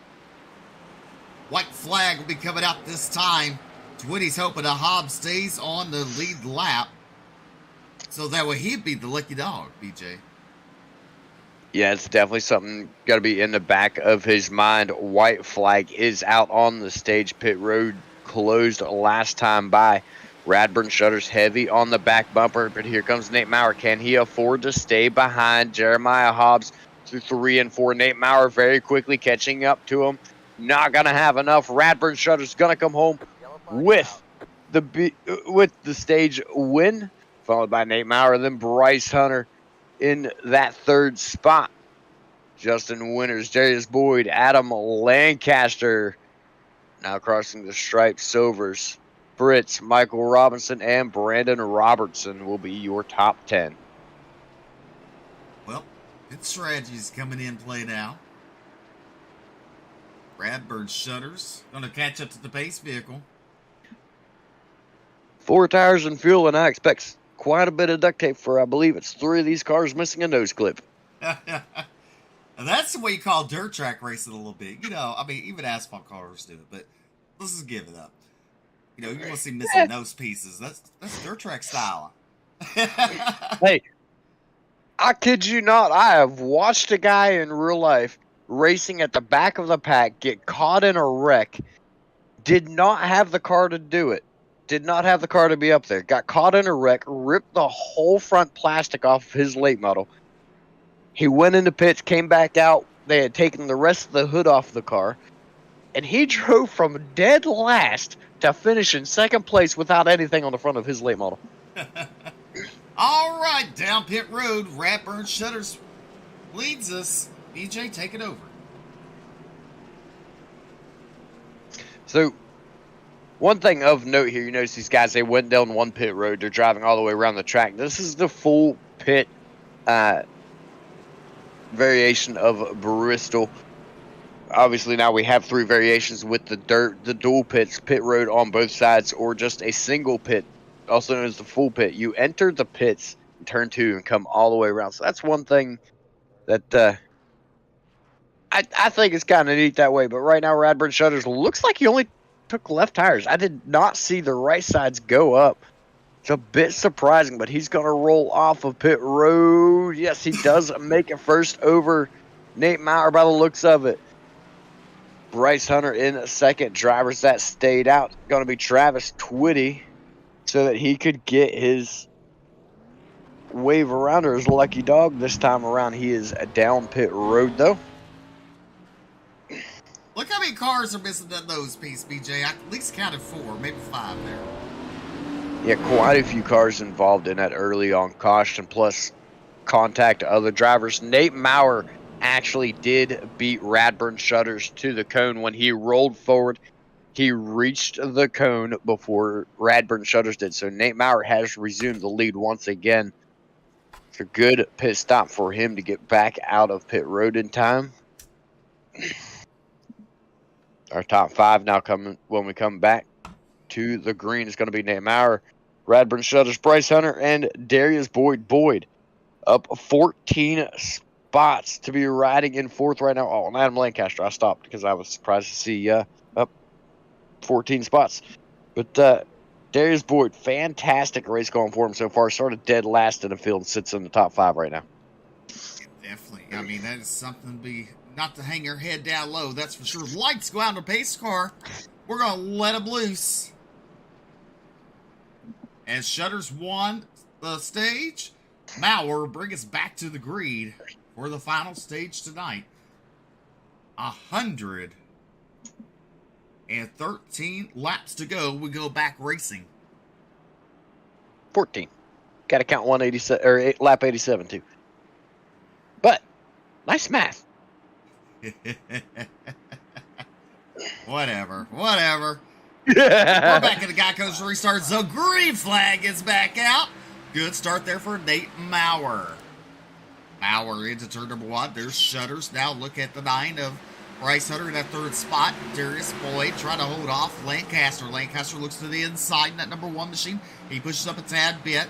White flag will be coming out this time. Twitty's hoping that Hobbs stays on the lead lap. So that way he'd be the lucky dog, BJ. Yeah, it's definitely something got to be in the back of his mind. White flag is out on the stage. Pit road closed last time by. Radburn Shutters heavy on the back bumper, but here comes Nate Maurer. Can he afford to stay behind Jeremiah Hobbs through 3 and 4? Nate Maurer very quickly catching up to him. Not going to have enough. Radburn Shutters going to come home with the stage win, followed by Nate Maurer, then Bryce Hunter in that third spot. Justin Winters, Darius Boyd, Adam Lancaster now crossing the stripe. Silvers, Fritz, Michael Robinson, and Brandon Robertson will be your top 10. Well, good strategies coming in play now. Radburn Shutters going to catch up to the pace vehicle. 4 tires and fuel, and I expect quite a bit of duct tape for, I believe it's 3 of these cars missing a nose clip. And that's the way you call dirt track racing a little bit. You know, I mean, even asphalt cars do it, but let's just give it up. You know, you want to see missing nose pieces. That's dirt track style. Hey, I kid you not. I have watched a guy in real life racing at the back of the pack get caught in a wreck. Did not have the car to do it. Did not have the car to be up there. Got caught in a wreck, ripped the whole front plastic off of his late model. He went into pits, came back out. They had taken the rest of the hood off the car. And he drove from dead last to finish in second place without anything on the front of his late model. All right, down pit road, Ratburn Shutters leads us. BJ, take it over. So, one thing of note here, you notice these guys, they went down one pit road. They're driving all the way around the track. This is the full pit variation of Bristol. Obviously, now we have 3 variations with the dual pits, pit road on both sides, or just a single pit, also known as the full pit. You enter the pits in turn 2 and come all the way around. So that's one thing that I think is kind of neat that way. But right now, Radburn Shutters looks like he only took left tires. I did not see the right sides go up. It's a bit surprising, but he's going to roll off of pit road. Yes, he does make it first over Nate Maurer by the looks of it. Bryce Hunter in second. Drivers that stayed out going to be Travis Twitty, so that he could get his wave around, or his lucky dog this time around. He is down pit road, though. Look how many cars are missing that nose piece, BJ. I at least counted 4, maybe 5 there. Yeah, quite a few cars involved in that early on caution, plus contact to other drivers. Nate Maurer actually did beat Radburn Shutters to the cone when he rolled forward. He reached the cone before Radburn Shutters did, so Nate Maurer has resumed the lead once again. It's a good pit stop for him to get back out of pit road in time. Our top 5 now coming when we come back to the green is going to be Nate Maurer, Radburn Shutters, Bryce Hunter, and Darius Boyd. Boyd up 14 spots to be riding in 4th right now. Oh, and Adam Lancaster, I stopped because I was surprised to see up 14 spots. But Darius Boyd, fantastic race going for him so far. Started dead last in the field and sits in the top 5 right now. Definitely. I mean, that is something to be, not to hang your head down low, that's for sure. Lights go out in the pace car. We're going to let him loose. As Shutters won the stage, Maurer bring us back to the grid for the final stage tonight. 113 laps to go. We go back racing. 14. Got to count 187 or lap 87 too. But nice math. Whatever. We're back in the Geico's restarts. The green flag is back out. Good start there for Nate Maurer. Maurer into turn number 1. There's Shutters. Now look at the 9 of Bryce Hunter in that 3rd spot. Darius Boyd trying to hold off Lancaster. Lancaster looks to the inside in that number 1 machine. He pushes up a tad bit.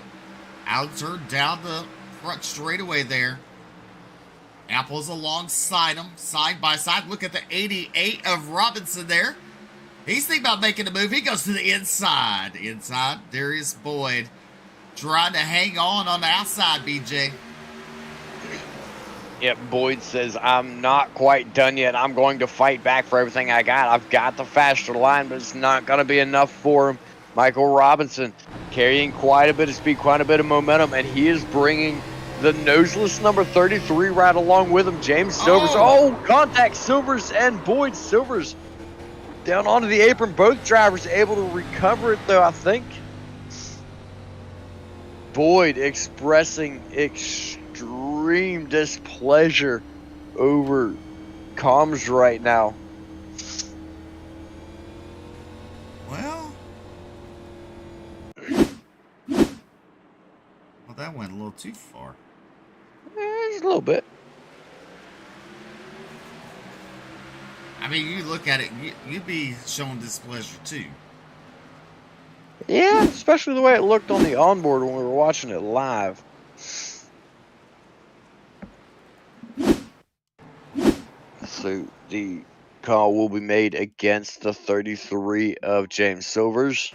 Out of turn, down the front straightaway there. Apple's alongside him, side by side. Look at the 88 of Robinson there. He's thinking about making a move. He goes to the inside. Inside, Darius Boyd trying to hang on the outside, BJ. Yep, Boyd says, I'm not quite done yet. I'm going to fight back for everything I got. I've got the faster line, but it's not going to be enough for him. Michael Robinson carrying quite a bit of speed, quite a bit of momentum, and he is bringing the noseless number 33 right along with him, James Silvers. Oh, contact Silvers and Boyd. Silvers down onto the apron. Both drivers able to recover it, though, I think. Boyd expressing extreme displeasure over comms right now. Well, that went a little too far. Just a little bit. I mean, you look at it, you'd be showing displeasure too. Yeah, especially the way it looked on the onboard when we were watching it live. So the call will be made against the 33 of James Silvers.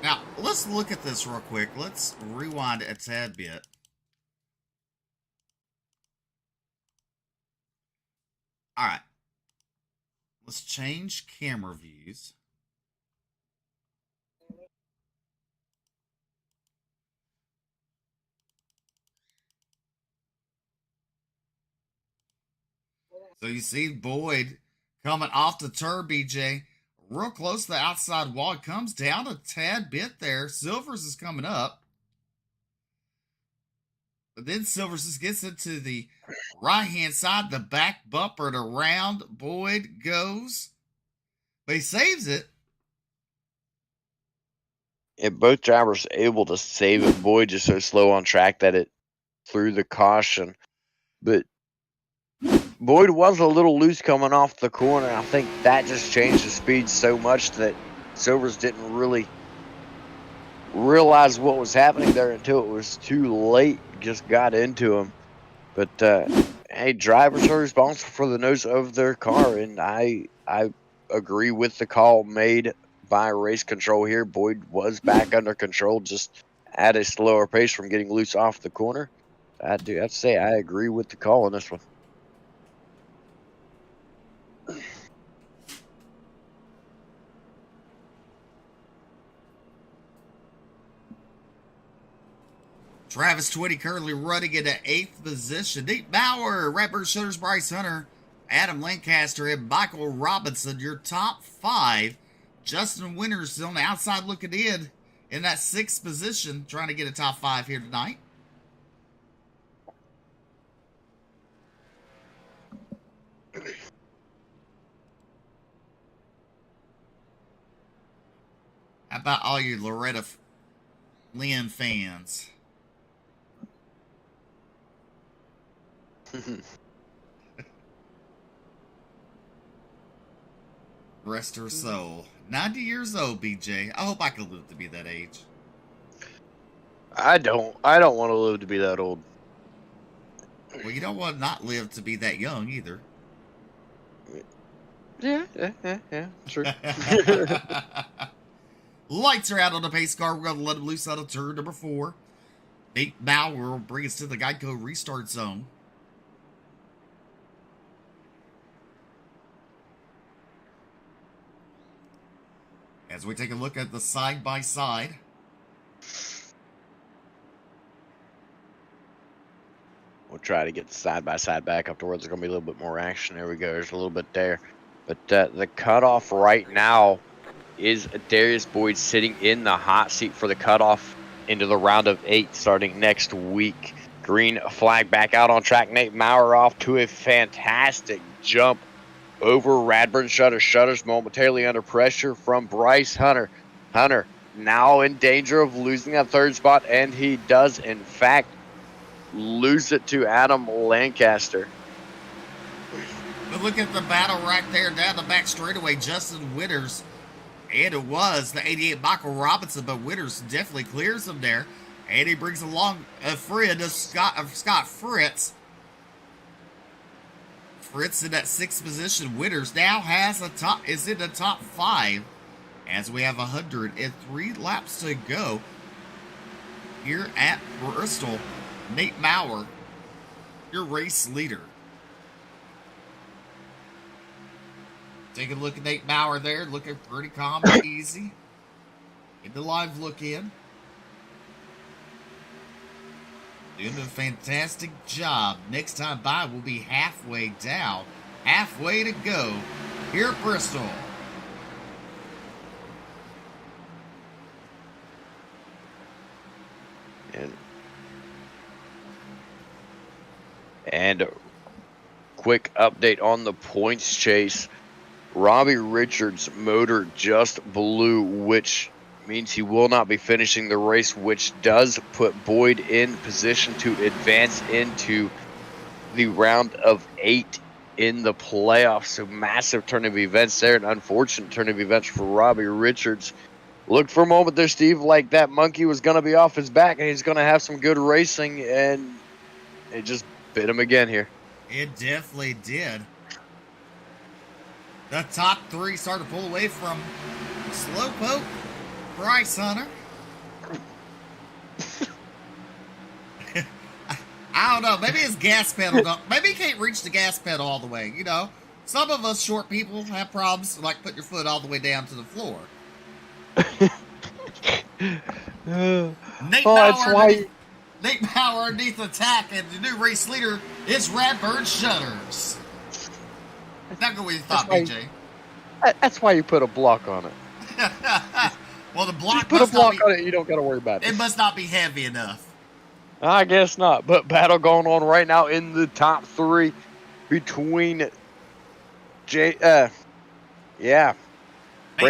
Now, let's look at this real quick. Let's rewind a tad bit. All right. Let's change camera views. So you see Boyd coming off the turn, BJ. Real close to the outside wall. It comes down a tad bit there. Silvers is coming up. But then Silvers just gets into the right-hand side. The back bumper and around. Boyd goes. But he saves it. Yeah, both drivers able to save it. Boyd just so slow on track that it threw the caution. But Boyd was a little loose coming off the corner. I think that just changed the speed so much that Silvers didn't really realize what was happening there until it was too late. Just got into him. But hey, drivers are responsible for the nose of their car, and I agree with the call made by race control here. Boyd was back under control, just at a slower pace from getting loose off the corner. I'd say I agree with the call on this one. Travis Twitty currently running into 8th position. Nate Bauer, Redbird Shutters, Bryce Hunter, Adam Lancaster, and Michael Robinson, your top 5. Justin Winters on the outside looking in that 6th position, trying to get a top 5 here tonight. How about all you Loretta Lynn fans? Rest her soul. 90 years old, BJ. I hope I could live to be that age. I don't want to live to be that old. Well, you don't want to not live to be that young either. Yeah, true. Lights are out on the pace car. We're going to let him loose out of turn number 4. Nate Bauer will bring us to the Geico restart zone. As we take a look at the side-by-side. We'll try to get the side-by-side back up to where there's going to be a little bit more action. There we go. There's a little bit there. But the cutoff right now is Darius Boyd sitting in the hot seat for the cutoff into the round of 8 starting next week. Green flag back out on track. Nate Maurer off to a fantastic jump over Radburn Shutters. Shutters momentarily under pressure from Bryce Hunter. Hunter now in danger of losing that 3rd spot, and he does in fact lose it to Adam Lancaster. But look at the battle right there down the back straightaway. Justin Winters, and it was the 88 Michael Robinson, but Winters definitely clears him there. And he brings along a friend of Scott Fritz. Fritz in that 6th position. Winters now is in the top 5 as we have 103 laps to go here at Bristol. Nate Maurer, your race leader. Take a look at Nate Maurer there, looking pretty calm and easy. Get the live look in. Doing a fantastic job. Next time by will be halfway down. Halfway to go here at Bristol. And quick update on the points chase. Robbie Richards' motor just blew, which means he will not be finishing the race, which does put Boyd in position to advance into the round of 8 in the playoffs. So massive turn of events there, an unfortunate turn of events for Robbie Richards. Looked for a moment there, Steve, like that monkey was going to be off his back and he's going to have some good racing, and it just bit him again here. It definitely did. The top three started to pull away from Slowpoke, Bryce Hunter. I don't know. Maybe his gas pedal don't. Maybe he can't reach the gas pedal all the way. You know, some of us short people have problems like putting your foot all the way down to the floor. Nate Bauer underneath attack, and the new race leader is Radbird Shutters. Not good what you thought, BJ. That's why you put a block on it. Well, the block. You put a block on it, you don't got to worry about it. It must not be heavy enough. I guess not. But battle going on right now in the top three between Brain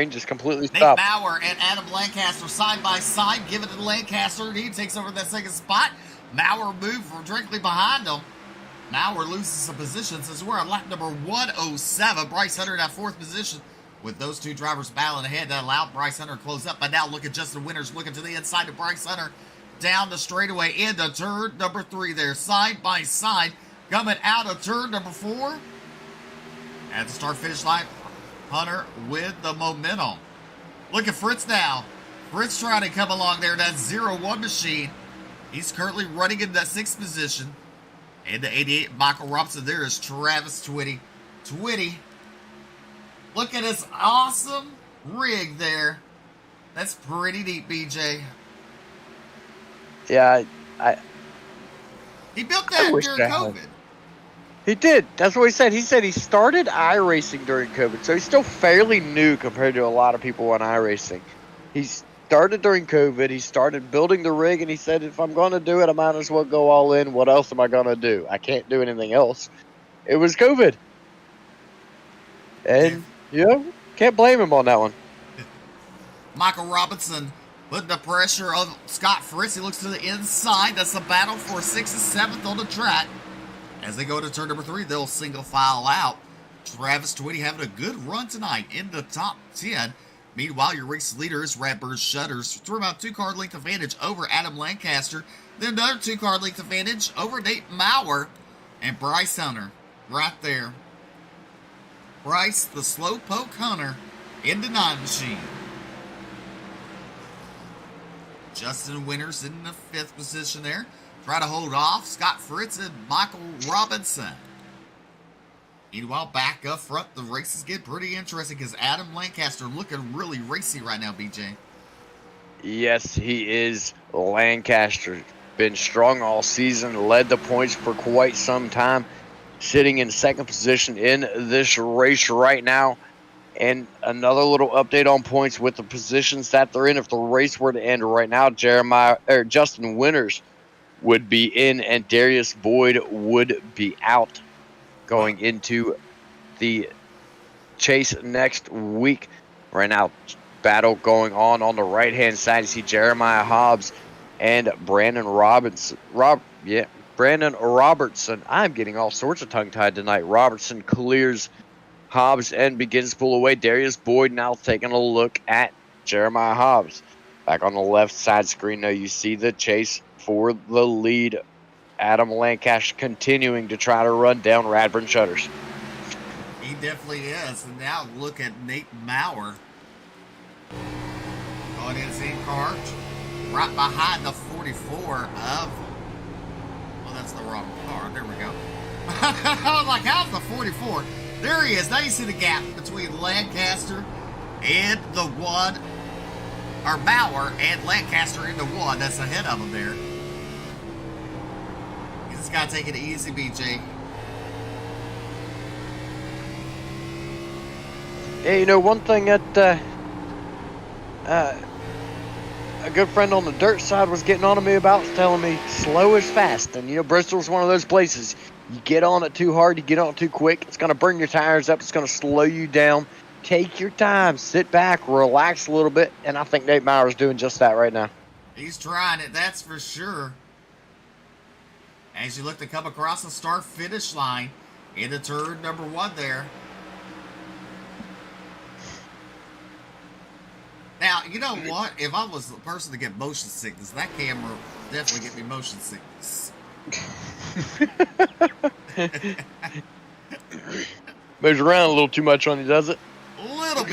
just completely stopped. Nate Bauer and Adam Lancaster side by side. Give it to Lancaster, and he takes over that second spot. Bauer moved directly behind him. Bauer loses some positions as we're on lap number 107. Bryce Hunter in that fourth position. With those two drivers battling ahead, that allowed Bryce Hunter to close up. But now look at Justin Winters looking to the inside of Bryce Hunter. Down the straightaway into turn number 3 there. Side by side. Coming out of turn number 4. At the start-finish line, Hunter with the momentum. Look at Fritz now. Fritz trying to come along there. That 0-1 machine. He's currently running in that 6th position. And the 88, Michael Robinson. There is Travis Twitty. Twitty. Look at his awesome rig there. That's pretty neat, BJ. Yeah, he built that during COVID. He did. That's what he said. He said he started iRacing during COVID, so he's still fairly new compared to a lot of people on iRacing. He started during COVID. He started building the rig, and he said, if I'm going to do it, I might as well go all in. What else am I going to do? I can't do anything else. It was COVID. And, can't blame him on that one. Michael Robinson putting the pressure on Scott Fritz. He looks to the inside. That's a battle for 6th and 7th on the track. As they go to turn number 3, they'll single file out. Travis Twitty having a good run tonight in the top 10. Meanwhile, your race leader is Radbird Shutters through about 2-car length advantage over Adam Lancaster. Then another 2-car length advantage over Nate Bauer and Bryce Hunter right there. Bryce, the Slowpoke Hunter, in the 9 machine. Justin Winters in the 5th position there. Try to hold off Scott Fritz and Michael Robinson. Meanwhile, back up front, the races get pretty interesting because Adam Lancaster looking really racy right now, BJ. Yes, he is. Lancaster been strong all season, led the points for quite some time, sitting in 2nd position in this race right now. And another little update on points with the positions that they're in. If the race were to end right now, Justin Winters would be in, and Darius Boyd would be out going into the chase next week. Right now, battle going on the right-hand side. You see Jeremiah Hobbs and Brandon Robertson. Brandon Robertson. I'm getting all sorts of tongue-tied tonight. Robertson clears Hobbs and begins to pull away. Darius Boyd now taking a look at Jeremiah Hobbs. Back on the left side screen now, you see the chase for the lead. Adam Lancaster continuing to try to run down Radburn Shutters. He definitely is. And now look at Nate Bauer. Going in his in-car. Right behind the 44 of... Well, that's the wrong car. There we go. I was like, how's the 44? There he is. Now you see the gap between Lancaster and the 1. Or Bauer and Lancaster in the 1. That's ahead of him there. You just got to take it easy, BJ. Yeah, one thing that a good friend on the dirt side was getting on to me about, telling me slow is fast. And, Bristol's one of those places. You get on it too hard, you get on it too quick, it's going to burn your tires up, it's going to slow you down. Take your time, sit back, relax a little bit, and I think Nate Bauer is doing just that right now. He's trying it, that's for sure. As you look to come across the start-finish line into turn number 1 there. Now, you know what? If I was the person to get motion sickness, that camera would definitely get me motion sickness. Moves around a little too much on you, does it? A little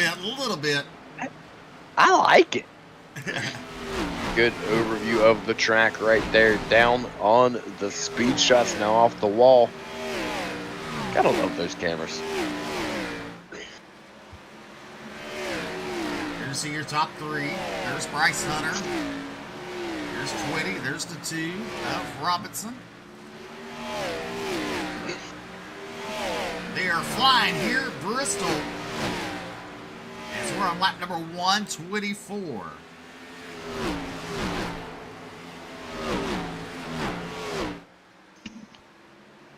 bit. I like it. Good overview of the track right there. Down on the speed shots, now off the wall. Gotta love those cameras. Here's your top three. There's Bryce Hunter. There's Twitty. There's the two of Robinson. They are flying here at Bristol. As we're on lap number 124.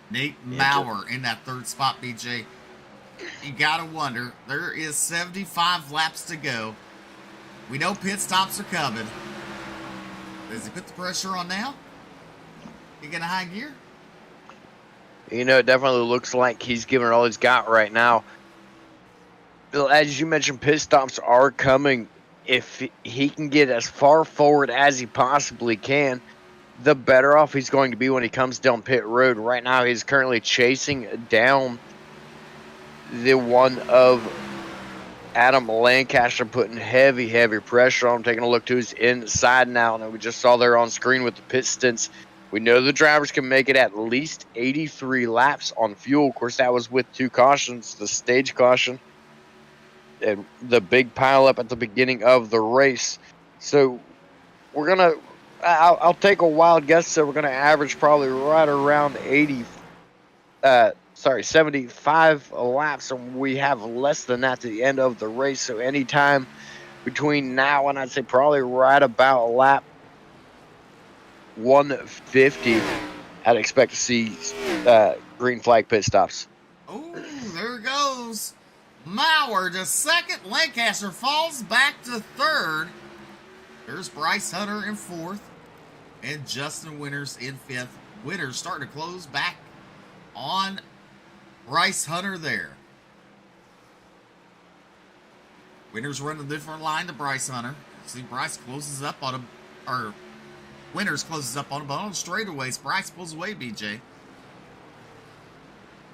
Nate Maurer in that third spot, BJ. You gotta wonder, there is 75 laps to go. We know pit stops are coming. Does he put the pressure on now? He get a high gear? You know, it definitely looks like he's giving it all he's got right now. As you mentioned, pit stops are coming. If he can get as far forward as he possibly can, the better off he's going to be when he comes down pit road. Right now, he's currently chasing down the one of Adam Lancaster, putting heavy pressure on him. Taking a look to his inside now. And we just saw there on screen with the pit stints. We know the drivers can make it at least 83 laps on fuel. Of course, that was with two cautions, the stage caution and the big pile up at the beginning of the race. So we're going to, I'll take a wild guess that we're going to average probably right around 75 laps, and we have less than that to the end of the race. So anytime between now and I'd say probably right about lap 150, I'd expect to see green flag pit stops. Oh, there it goes. Maurer to second. Lancaster falls back to third. There's Bryce Hunter in fourth. And Justin Winters in fifth. Winters starting to close back on Bryce Hunter there. Winters running a different line to Bryce Hunter. See, Bryce closes up on him, or Winters closes up on him, but on straightaways, Bryce pulls away, BJ.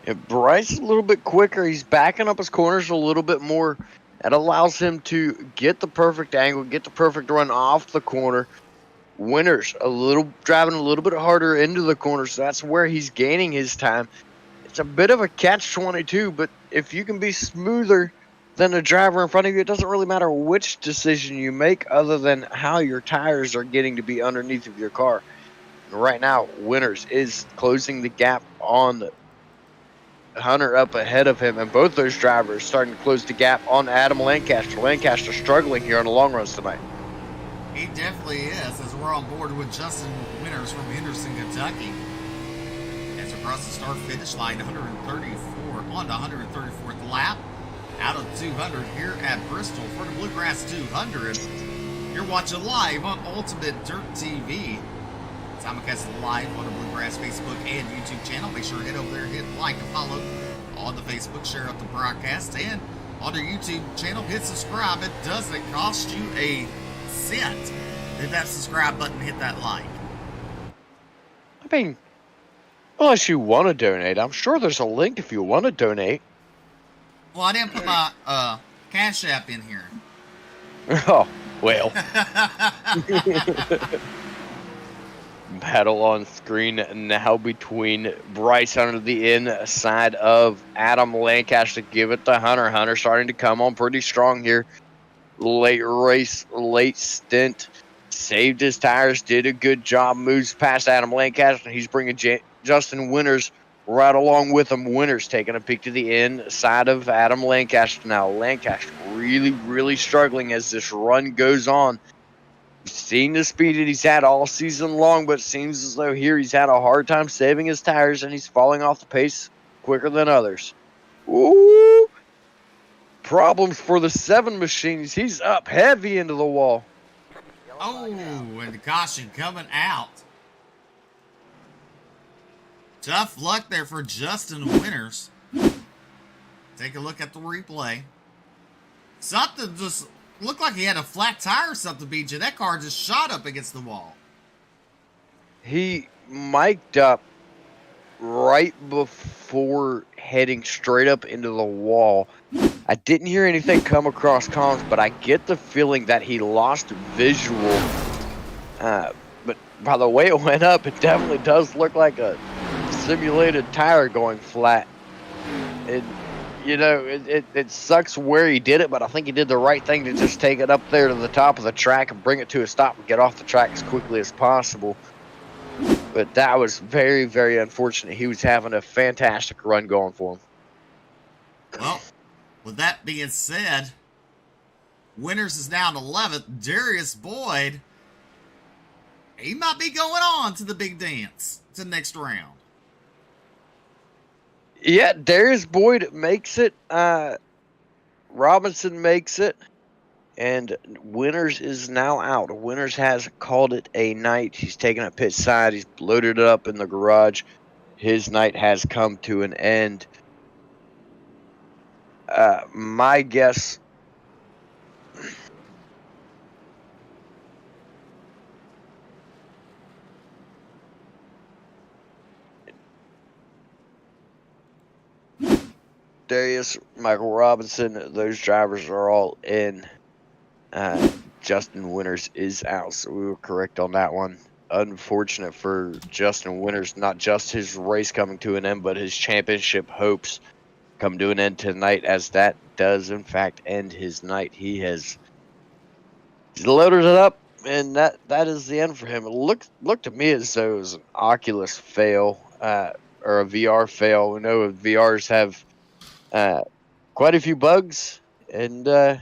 Yeah, Bryce is a little bit quicker. He's backing up his corners a little bit more. That allows him to get the perfect angle, get the perfect run off the corner. Winters driving a little bit harder into the corner, so that's where he's gaining his time. It's a bit of a catch-22, but if you can be smoother than the driver in front of you, it doesn't really matter which decision you make other than how your tires are getting to be underneath of your car. And right now, Winters is closing the gap on Hunter up ahead of him, and both those drivers starting to close the gap on Adam Lancaster. Lancaster struggling here on the long runs tonight. He definitely is, as we're on board with Justin Winters from Henderson, Kentucky. As across the start-finish line, 134 on the 134th lap, out of 200 here at Bristol for the Bluegrass 200. You're watching live on Ultimate Dirt TV. Simulcast live on the Bluegrass Facebook and YouTube channel. Make sure to head over there, hit like and follow on the Facebook, share out the broadcast, and on the YouTube channel, hit subscribe. It doesn't cost you a cent. Hit that subscribe button, hit that like. I mean, unless you want to donate, I'm sure there's a link if you want to donate. Well, I didn't put my Cash App in here. Oh, well. Battle on screen now between Bryce Hunter, the inside of Adam Lancaster. Give it to Hunter. Hunter starting to come on pretty strong here. Late race, late stint. Saved his tires, did a good job, moves past Adam Lancaster. He's bringing Justin Winters right along with him. Winters taking a peek to the inside of Adam Lancaster. Now, Lancaster really struggling as this run goes on. Seen the speed that he's had all season long, but it seems as though here he's had a hard time saving his tires, and he's falling off the pace quicker than others. Ooh! Problems for the 7 machines. He's up heavy into the wall. Oh, and the caution coming out. Tough luck there for Justin Winters. Take a look at the replay. Something just looked like he had a flat tire or something, BJ. That car just shot up against the wall. He mic'd up right before heading straight up into the wall. I didn't hear anything come across comms, but I get the feeling that he lost visual. But by the way it went up, it definitely does look like a simulated tire going flat. And, you know, it sucks where he did it, but I think he did the right thing to just take it up there to the top of the track and bring it to a stop and get off the track as quickly as possible. But that was very, very unfortunate. He was having a fantastic run going for him. Well, with that being said, Winters is now in 11th. Darius Boyd, he might be going on to the big dance, to the next round. Yeah, Darius Boyd makes it. Robinson makes it. And Winters is now out. Winters has called it a night. He's taken a pit side. He's loaded it up in the garage. His night has come to an end. My guess... Darius, Michael Robinson, those drivers are all in. Justin Winters is out, so we were correct on that one. Unfortunate for Justin Winters, not just his race coming to an end, but his championship hopes come to an end tonight, as that does in fact end his night. He's loaded it up, and that is the end for him. It looked to me as though it was an Oculus fail, or a VR fail. We know VRs have quite a few bugs, and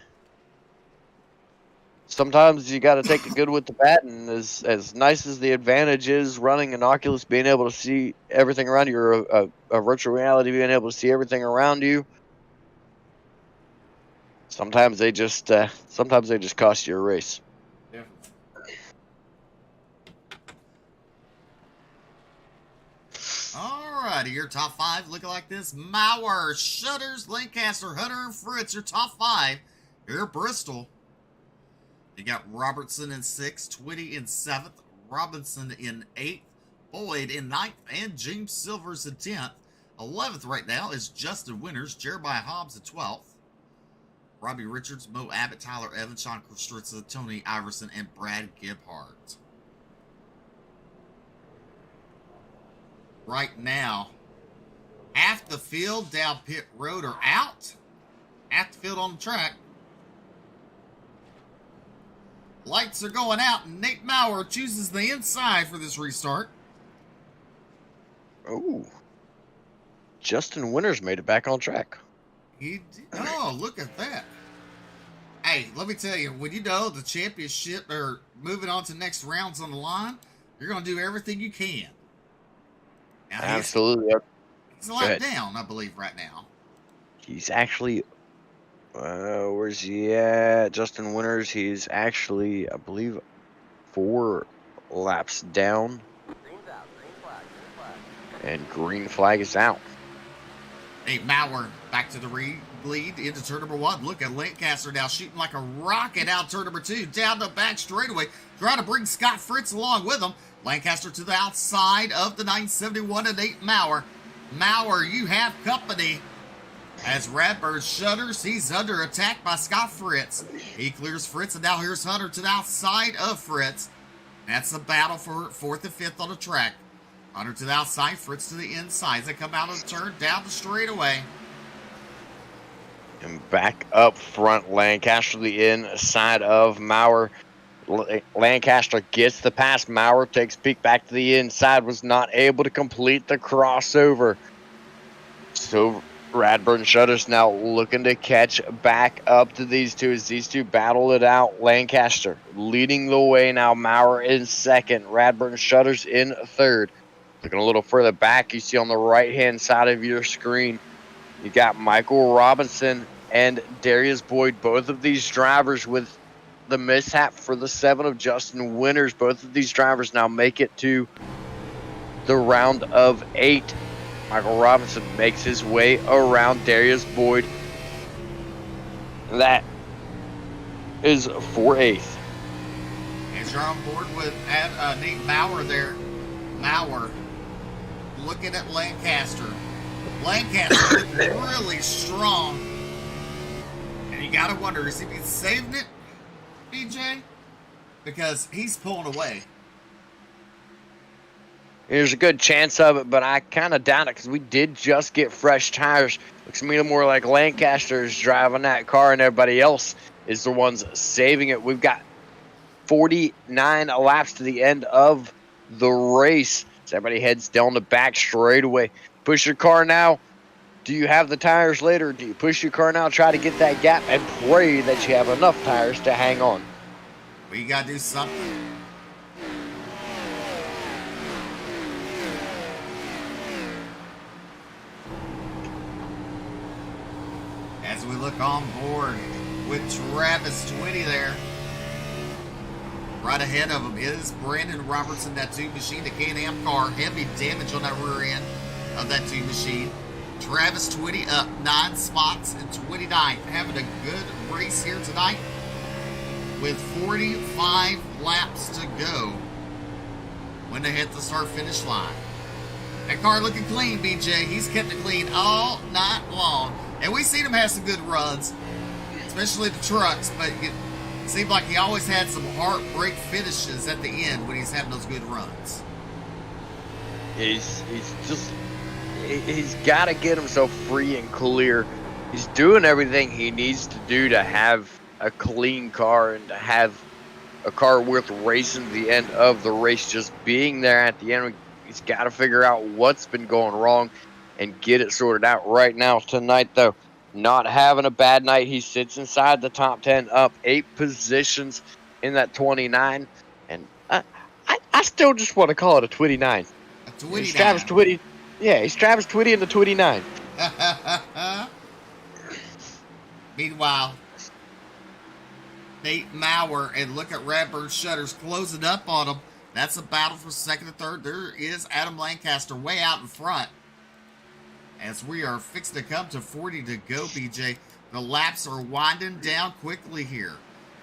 sometimes you got to take the good with the bad. And as nice as the advantage is running an Oculus, being able to see everything around you, or a virtual reality, being able to see everything around you, sometimes they just cost you a race. Alrighty, your top 5 looking like this. Mauer, Shutters, Lancaster, Hunter, and Fritz. Your top 5 here at Bristol. You got Robertson in 6th, Twitty in 7th, Robinson in 8th, Boyd in 9th, and James Silvers in 10th. 11th right now is Justin Winters, Jeremiah Hobbs at 12th, Robbie Richards, Mo Abbott, Tyler Evans, Sean Kostritza, Tony Iverson, and Brad Gebhardt. Right now, half the field down pit road are out. Half the field on the track. Lights are going out, and Nate Mauer chooses the inside for this restart. Oh, Justin Winters made it back on track. He did. Oh, look at that. Hey, let me tell you, when you know the championship or moving on to next rounds on the line, you're going to do everything you can. Now, Absolutely. He's a lot down, I believe, right now. He's actually... where's he at? Justin Winters, he's actually, I believe, 4 laps down. And green flag is out. Hey, Mauer back to the lead into turn number 1. Look at Lancaster now shooting like a rocket out turn number 2. Down the back straightaway. Trying to bring Scott Fritz along with him. Lancaster to the outside of the 971 and 8 Mauer. Mauer, you have company. As Radbird shudders, he's under attack by Scott Fritz. He clears Fritz, and now here's Hunter to the outside of Fritz. That's the battle for 4th and 5th on the track. Hunter to the outside, Fritz to the inside. As they come out of the turn, down the straightaway. And back up front, Lancaster to the inside of Mauer. Lancaster gets the pass. Mauer takes a peek back to the inside. Was not able to complete the crossover. So Radburn Shutters now looking to catch back up to these two as these two battle it out. Lancaster leading the way now. Mauer in 2nd. Radburn Shutters in 3rd. Looking a little further back, you see on the right-hand side of your screen, you got Michael Robinson and Darius Boyd. Both of these drivers with the mishap for the 7 of Justin Winters. Both of these drivers now make it to the round of 8. Michael Robinson makes his way around Darius Boyd. That is for 8th. As you're on board with Nate Mauer there. Mauer looking at Lancaster. Lancaster looking really strong. And you got to wonder, is he saving it, BJ? Because he's pulling away. There's a good chance of it, but I kind of doubt it because we did just get fresh tires. Looks to me more like Lancaster's driving that car and everybody else is the ones saving it. We've got 49 laps to the end of the race. So everybody heads down the back straightaway. Push your car now. Do you have the tires later? Do you push your car now, try to get that gap, and pray that you have enough tires to hang on? We got to do something. As we look on board with Travis Twitty there. Right ahead of him is Brandon Robertson, that tube machine, the Can-Am car. Heavy damage on that rear end of that tube machine. Travis Twitty up 9 spots in 29th. Having a good race here tonight with 45 laps to go when they hit the start-finish line. That car looking clean, BJ. He's kept it clean all night long. And we've seen him have some good runs, especially the trucks, but it seemed like he always had some heartbreak finishes at the end when he's having those good runs. He's got to get himself free and clear. He's doing everything he needs to do to have a clean car and to have a car worth racing the end of the race. Just being there at the end, he's got to figure out what's been going wrong and get it sorted out right now. Tonight, though, not having a bad night. He sits inside the top 10, up 8 positions in that 29. And I still just want to call it a 29. A 29. He's Travis Twitty. Yeah, he's Travis Twitty in the 29. Meanwhile, Nate Maurer and look at Radbird Shutters closing up on him. That's a battle for second and third. There is Adam Lancaster way out in front. As we are fixing to come to 40 to go, BJ. The laps are winding down quickly here.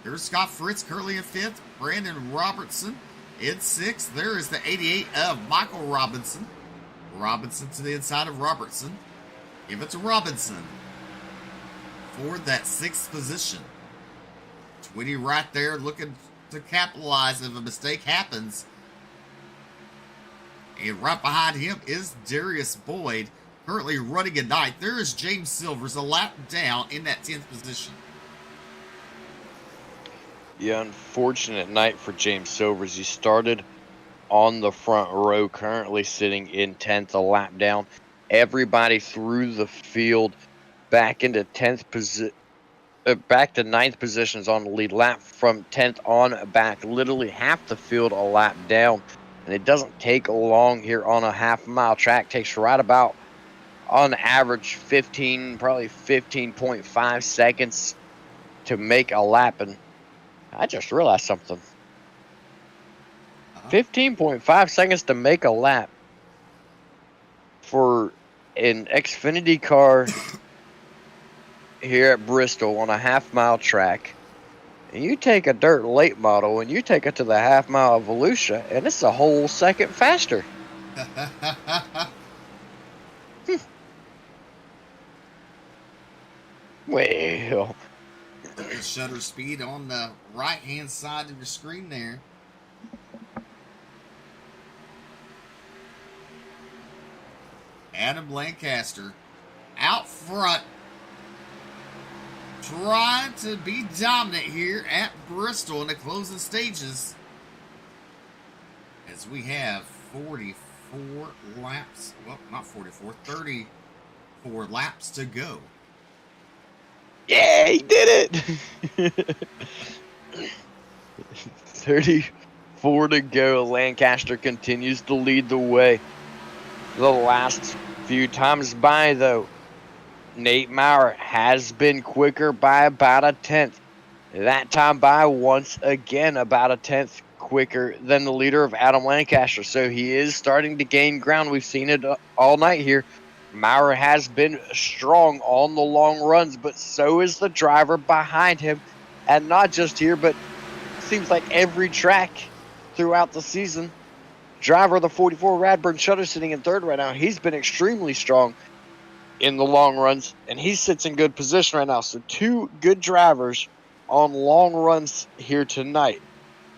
There's Scott Fritz currently in 5th. Brandon Robertson in 6th. There is the 88 of Michael Robinson. Robinson to the inside of Robertson. Give it to Robinson for that 6th position. Twitty right there looking to capitalize if a mistake happens. And right behind him is Darius Boyd, currently running at 9th. There is James Silvers, a lap down in that 10th position. Yeah, unfortunate night for James Silvers. He started on the front row, currently sitting in 10th, a lap down. Everybody through the field back into 10th position. Back to 9th positions on the lead lap, from 10th on back, literally half the field a lap down. And it doesn't take long here on a half-mile track. Takes right about, on average, probably 15.5 seconds to make a lap. And I just realized something. 15.5 seconds to make a lap for an XFINITY car here at Bristol on a half-mile track. And you take a dirt late model and you take it to the half-mile of Volusia, and it's a whole second faster. Well, The shutter speed on the right-hand side of your screen there. Adam Lancaster out front, trying to be dominant here at Bristol in the closing stages. As we have 44 laps, well, not 44, 34 laps to go. yeah, he did it. 34 to go. Lancaster continues to lead the way. The last few times by, though, Nate Maurer has been quicker by about a 10th. That time by, once again, about a 10th quicker than the leader of Adam Lancaster. So he is starting to gain ground. We've seen it all night here. Maurer has been strong on the long runs, but so is the driver behind him. And not just here, but seems like every track throughout the season, driver of the 44, Radburn Shutter, sitting in third right now. He's been extremely strong in the long runs, and he sits in good position right now. So 2 good drivers on long runs here tonight,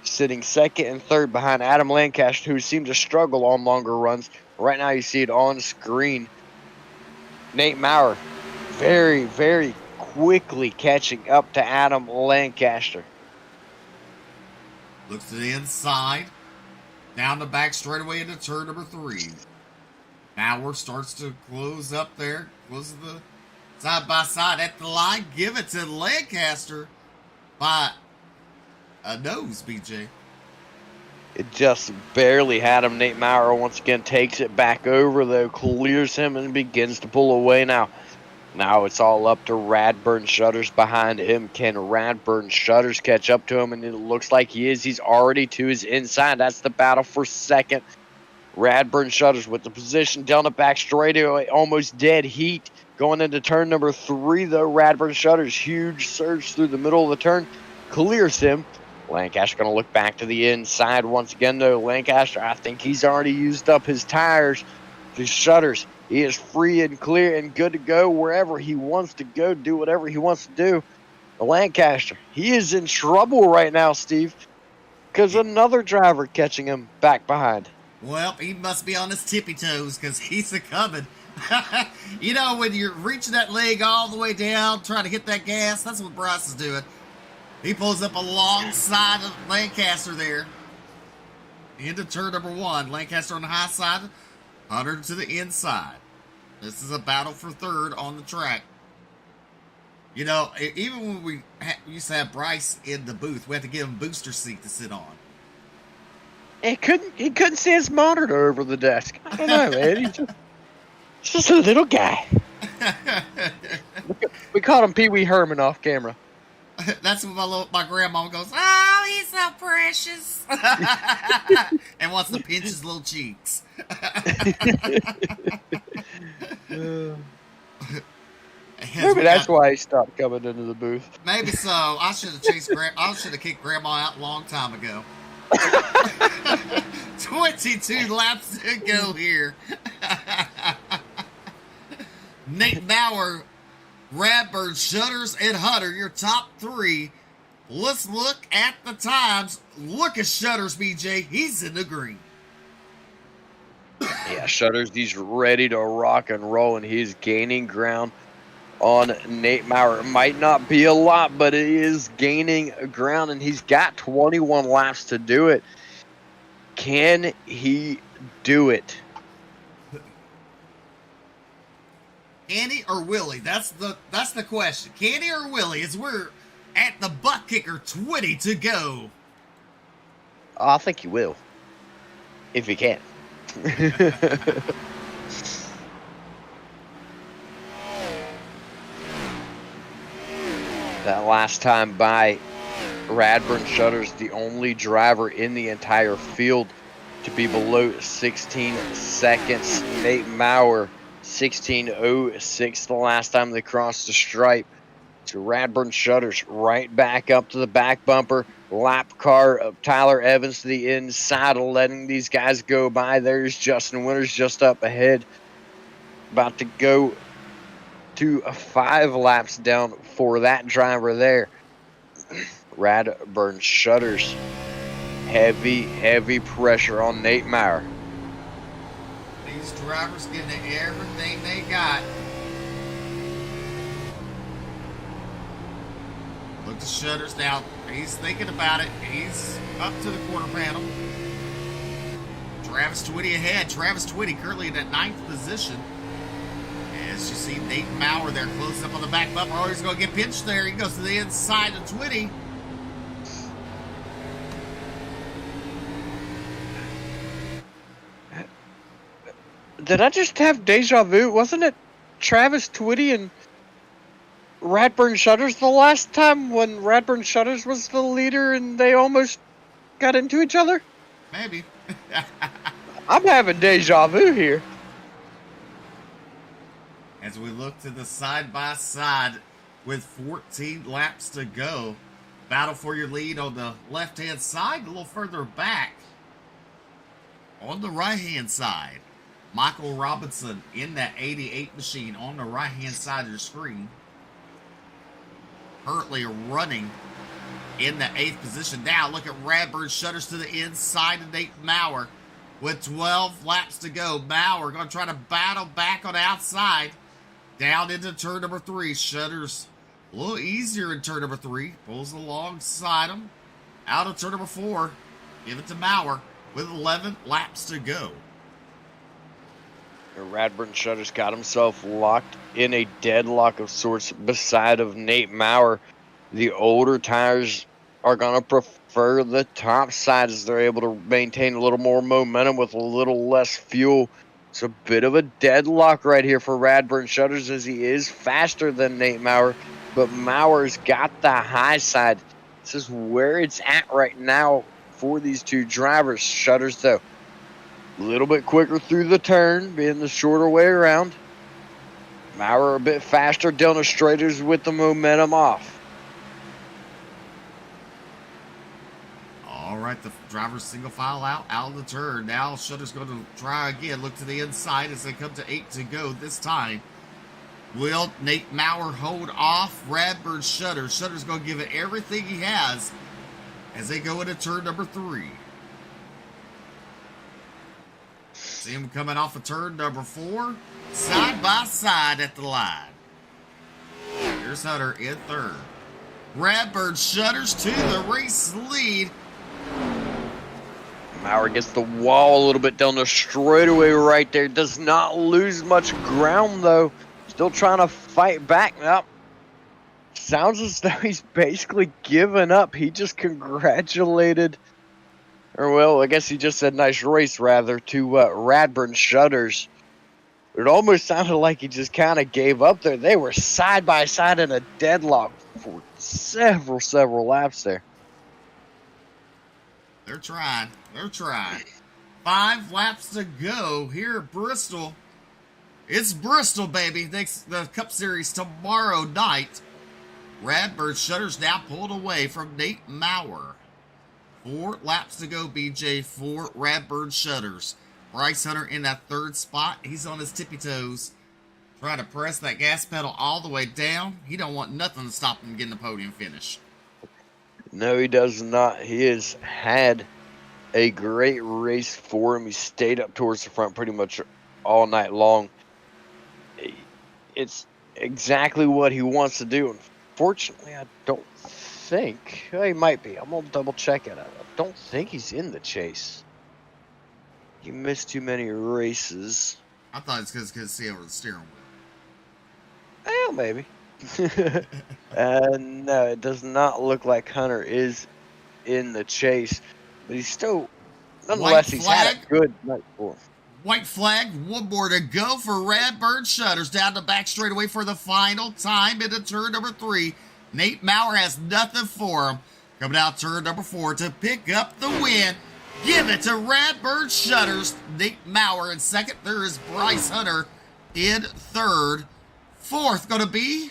sitting second and third behind Adam Lancaster, who seemed to struggle on longer runs. Right now you see it on screen. Nate Maurer very, very quickly catching up to Adam Lancaster. Looks to the inside. Down the back straightaway into turn number 3. Maurer starts to close up there. Closes the side by side at the line. Give it to Lancaster by a nose, BJ. It just barely had him. Nate Maurer once again takes it back over, though, clears him and begins to pull away now. Now it's all up to Radburn Shutters behind him. Can Radburn Shutters catch up to him? And it looks like he is. He's already to his inside. That's the battle for second. Radburn Shutters with the position down the back straightaway, almost dead heat. Going into turn number 3, though, Radburn Shutters, huge surge through the middle of the turn, clears him. Lancaster going to look back to the inside once again, though. Lancaster, I think he's already used up his tires. The Shutters, he is free and clear and good to go wherever he wants to go, do whatever he wants to do. The Lancaster, he is in trouble right now, Steve, because another driver catching him back behind. Well, he must be on his tippy toes because he's a-coming. You know, when you're reaching that leg all the way down, trying to hit that gas, that's what Bryce is doing. He pulls up alongside of Lancaster there. Into turn number 1. Lancaster on the high side, Hunter to the inside. This is a battle for third on the track. You know, even when we used to have Bryce in the booth, we had to give him a booster seat to sit on. He couldn't see his monitor over the desk. I don't know, man. He's just a little guy. We called him Pee Wee Herman off camera. That's when my grandma goes, "Oh, he's so precious," and wants to pinch his little cheeks. Maybe that's why he stopped coming into the booth. Maybe so. I should have kicked Grandma out a long time ago. 22 laps to go here. Nate Maurer, Radburn, Shutters, and Hunter, your top 3. Let's look at the times. Look at Shutters, BJ. He's in the green. Yeah, Shutters, he's ready to rock and roll, and he's gaining ground on Nate Maurer. It might not be a lot, but it is gaining ground, and he's got 21 laps to do it. Can he do it? Can he or will he? That's the question. Can he or will he? As we're at the butt kicker, 20 to go. Oh, I think he will, if he can. That last time by, Radburn Shutters, the only driver in the entire field to be below 16 seconds. Nate Maurer, 16:06 the last time they crossed the stripe. So Radburn Shutters right back up to the back bumper. Lap car of Tyler Evans to the inside, letting these guys go by. There's Justin Winters just up ahead. About to go to 5 laps down for that driver there. Radburn Shutters. Heavy pressure on Nate Maurer. These drivers getting everything they got. Look to Shutters now. He's thinking about it. He's up to the quarter panel. Travis Twitty ahead. Travis Twitty currently in that 9th position. As you see Nate Maurer there close up on the back bumper. Oh, he's going to get pinched there. He goes to the inside of Twitty. Did I just have deja vu? Wasn't it Travis Twitty and Radburn Shutters the last time when Radburn Shutters was the leader and they almost got into each other? Maybe. I'm having deja vu here. As we look to the side-by-side with 14 laps to go. Battle for your lead on the left-hand side, a little further back. On the right-hand side, Michael Robinson in that 88 machine on the right-hand side of the screen. Currently running in the 8th position. Now look at Radburn Shutters to the inside of Nate Maurer with 12 laps to go. Maurer going to try to battle back on the outside. Down into turn number 3. Shutters a little easier in turn number 3. Pulls alongside him. Out of turn number 4. Give it to Maurer with 11 laps to go. Radburn Shutters got himself locked in a deadlock of sorts beside of Nate Maurer. The older tires are going to prefer the top side as they're able to maintain a little more momentum with a little less fuel. It's a bit of a deadlock right here for Radburn Shutters as he is faster than Nate Maurer, but Maurer's got the high side. This is where it's at right now for these two drivers. Shutters, though, a little bit quicker through the turn, being the shorter way around. Maurer a bit faster down the straighters with the momentum off. All right, the driver's single file out of the turn. Now Shutters going to try again. Look to the inside as they come to 8 to go this time. Will Nate Maurer hold off Radburn Shutters? Shutters going to give it everything he has as they go into turn number 3. See him coming off of turn number 4. Side by side at the line. Here's Hunter in 3rd. Radburn Shutters to the race lead. Maurer gets the wall a little bit down the straightaway right there. Does not lose much ground, though. Still trying to fight back. Now, sounds as though he's basically given up. He just congratulated, or well, I guess he just said nice race, rather, to Radburn Shutters. It almost sounded like he just kind of gave up there. They were side by side in a deadlock for several laps there. They're trying. 5 laps to go here at Bristol. It's Bristol, baby. The Cup Series tomorrow night. Radburn Shutters now pulled away from Nate Maurer. 4 laps to go, BJ, for Radburn Shutters. Bryce Hunter in that 3rd spot. He's on his tippy toes, trying to press that gas pedal all the way down. He don't want nothing to stop him getting the podium finish. No, he does not. He has had a great race for him. He stayed up towards the front pretty much all night long. It's exactly what he wants to do. Unfortunately, I don't think he might be. I'm gonna double check it. I don't think he's in the chase. He missed too many races. I thought it's because he couldn't see over the steering wheel. Well, maybe. No, it does not look like Hunter is in the chase, but he's still, nonetheless, he's had a good night for him. White flag, 1 more to go for Radburn Shutters. Down the back straightaway for the final time into turn number 3. Nate Maurer has nothing for him. Coming out turn number 4 to pick up the win. Give it to Radburn Shutters. Nate Maurer in 2nd. There is Bryce Hunter in 3rd. 4th going to be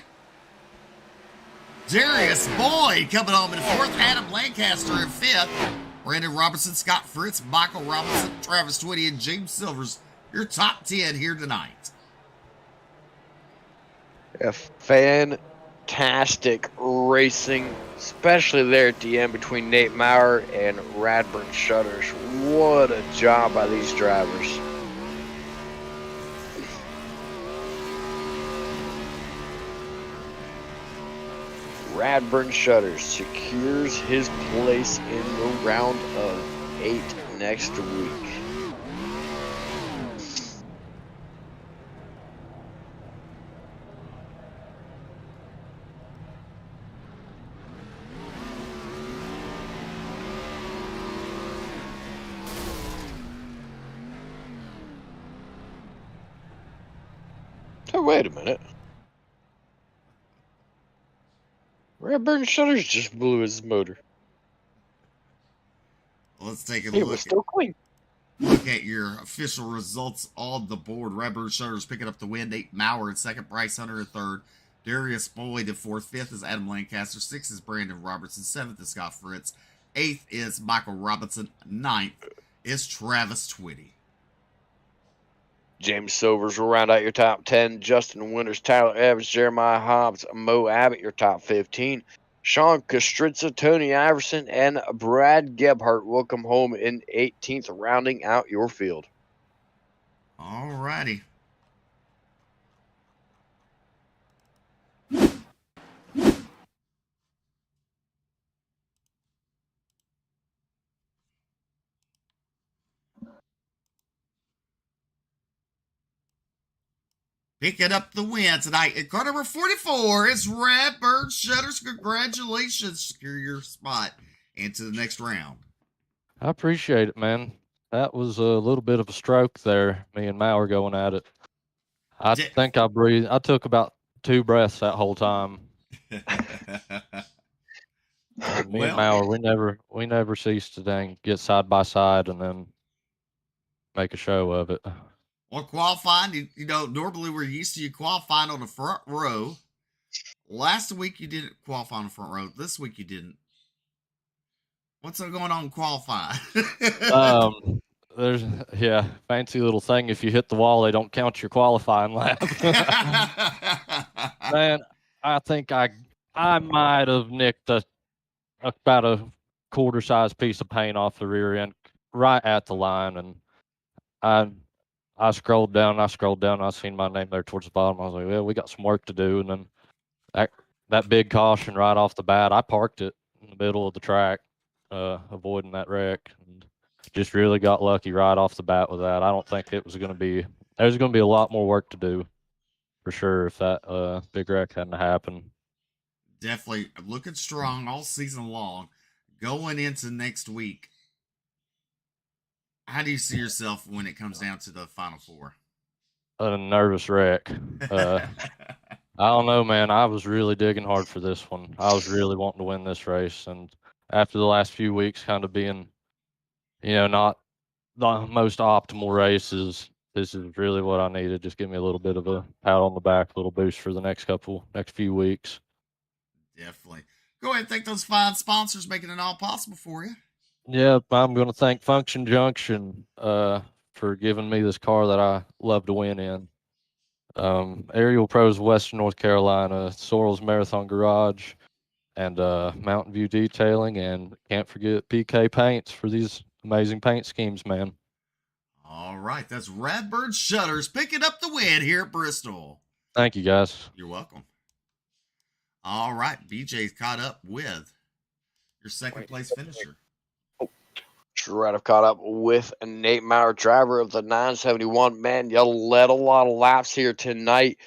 Darius Boyd coming home in 4th. Adam Lancaster in 5th. Brandon Robertson, Scott Fritz, Michael Robinson, Travis Twitty, and James Silvers. Your top 10 here tonight. A fantastic racing, especially there at the end between Nate Maurer and Radburn Shutters. What a job by these drivers. Radburn Shutters secures his place in the round of 8 next week. Oh, wait a minute. Radburn Shutters just blew his motor. Let's take a It was still clean. look at your official results on the board. Radburn Shutters picking up the win. Nate Maurer in 2nd. Bryce Hunter in 3rd. Darius Boyd in 4th. 5th is Adam Lancaster. 6th is Brandon Robertson. 7th is Scott Fritz. 8th is Michael Robinson. 9th is Travis Twitty. James Silvers will round out your top 10. Justin Winters, Tyler Evans, Jeremiah Hobbs, Mo Abbott, your top 15. Sean Kostritza, Tony Iverson, and Brad Gebhardt will come home in 18th, rounding out your field. All righty. Picking up the win tonight at car number 44 is Redbird Shutters. Congratulations. Secure your spot into the next round. I appreciate it, man. That was a little bit of a stroke there, me and Mal were going at it. I think I breathed. I took about 2 breaths that whole time. Me and Mal, we never cease to dang get side by side and then make a show of it. Well, qualifying, you know, normally we're used to you qualifying on the front row. Last week you didn't qualify on the front row. This week you didn't. What's going on in qualifying? There's fancy little thing. If you hit the wall, they don't count your qualifying lap. Man, I think I might have nicked about a quarter-size piece of paint off the rear end right at the line, and I scrolled down, I seen my name there towards the bottom. I was like, well, we got some work to do. And then that big caution right off the bat, I parked it in the middle of the track, avoiding that wreck. And just really got lucky right off the bat with that. I don't think there's going to be a lot more work to do for sure if that big wreck hadn't happened. Definitely looking strong all season long. Going into next week, how do you see yourself when it comes down to the Final Four? A nervous wreck. I don't know, man. I was really digging hard for this one. I was really wanting to win this race. And after the last few weeks kind of being, not the most optimal races, this is really what I needed. Just give me a little bit of a pat on the back, a little boost for the next few weeks. Definitely. Go ahead and thank those fine sponsors making it all possible for you. Yeah, I'm going to thank Function Junction for giving me this car that I love to win in. Aerial Pros Western North Carolina, Sorrells Marathon Garage, and Mountain View Detailing, and can't forget PK Paints for these amazing paint schemes, man. All right, that's Redbird Shutters picking up the win here at Bristol. Thank you, guys. You're welcome. All right, BJ's caught up with your second place finisher. Right, I've caught up with Nate Maurer, driver of the 971. Man, you led a lot of laps here tonight.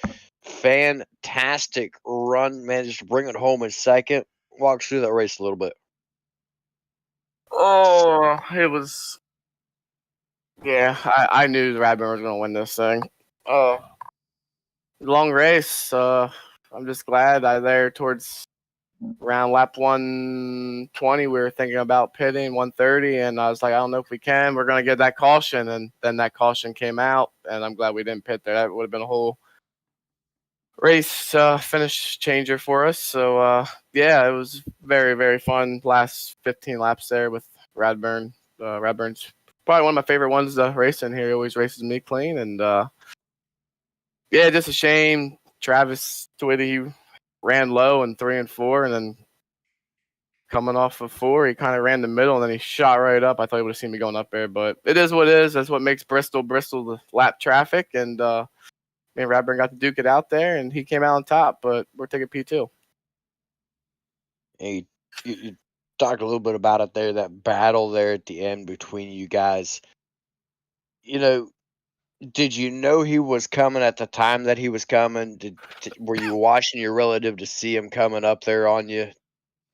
Fantastic run, man. Just to bring it home in second. Walk us through that race a little bit. Oh, it was. Yeah, I knew the Radburn was going to win this thing. Long race. I'm just glad I there towards around lap 120. We were thinking about pitting 130, and I was like, I don't know if we can. We're going to get that caution, and then that caution came out, and I'm glad we didn't pit there. That would have been a whole race finish changer for us. So, yeah, it was very, very fun last 15 laps there with Radburn. Radburn's probably one of my favorite ones to race in here. He always races me clean, and yeah, just a shame. Travis Twitty, he ran low in 3 and 4, and then coming off of 4, he kind of ran the middle, and then he shot right up. I thought he would have seen me going up there, but it is what it is. That's what makes Bristol the lap traffic, and me and Radburn got to duke it out there, and he came out on top, but we're taking P2. Hey, you talked a little bit about it there, that battle there at the end between you guys. Did you know he was coming at the time that he was coming? Were you watching your relative to see him coming up there on you?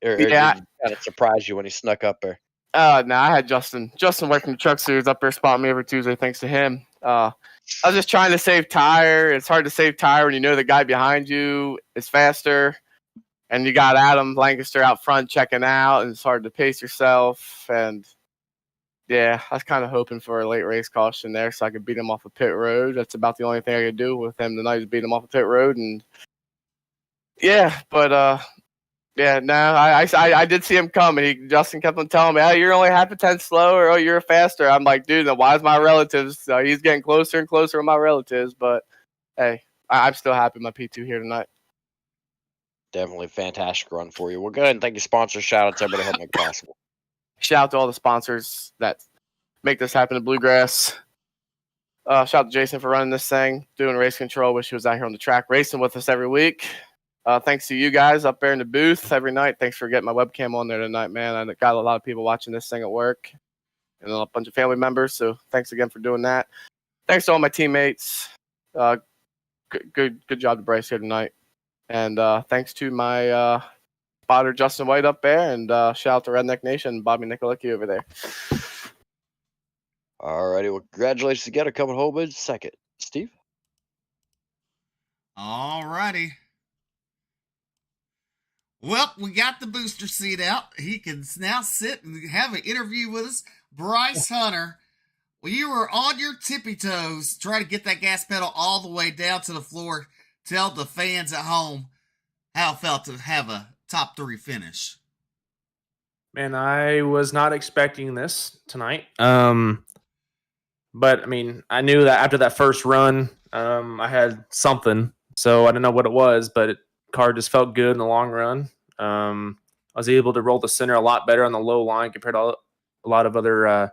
Or did it kind of surprise you when he snuck up there? No, I had Justin. Justin working the truck series up there, spotting me every Tuesday, thanks to him. I was just trying to save tire. It's hard to save tire when you know the guy behind you is faster. And you got Adam Lancaster out front checking out, and it's hard to pace yourself. And yeah, I was kind of hoping for a late race caution there so I could beat him off of pit road. That's about the only thing I could do with him tonight is beat him off of pit road. And yeah, but Yeah, no, I did see him come, and Justin kept on telling me, "Oh, you're only half a tenth slower. Oh, you're faster." I'm like, dude, then why is my relatives? He's getting closer and closer with my relatives, but hey, I'm still happy my P2 here tonight. Definitely a fantastic run for you. We'll go ahead and thank your sponsors. Shout out to everybody helping make it possible. Shout out to all the sponsors that make this happen at Bluegrass. Shout out to Jason for running this thing, doing race control. Wish he was out here on the track racing with us every week. Thanks to you guys up there in the booth every night. Thanks for getting my webcam on there tonight, man. I got a lot of people watching this thing at work and a bunch of family members. So thanks again for doing that. Thanks to all my teammates. Good job to Bryce here tonight. And thanks to my spotter, Justin White, up there. And shout out to Redneck Nation, Bobby Nicolicki over there. All righty. Well, congratulations again. Coming home in second. Steve? All righty. Well, we got the booster seat out. He can now sit and have an interview with us. Bryce Hunter, well, you were on your tippy toes trying to get that gas pedal all the way down to the floor. Tell the fans at home how it felt to have a top 3 finish. Man, I was not expecting this tonight. But I mean, I knew that after that first run, I had something. So I don't know what it was, but car just felt good in the long run. I was able to roll the center a lot better on the low line compared to a lot of other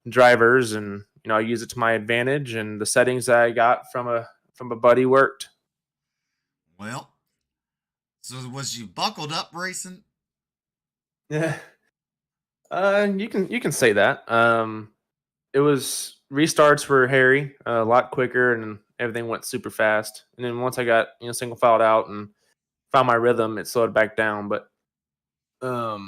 drivers, and I use it to my advantage. And the settings that I got from a buddy worked. Well, so was you buckled up racing? Yeah, you can say that. It was restarts were hairy, a lot quicker, and everything went super fast. And then once I got single filed out and found my rhythm, it slowed back down. But I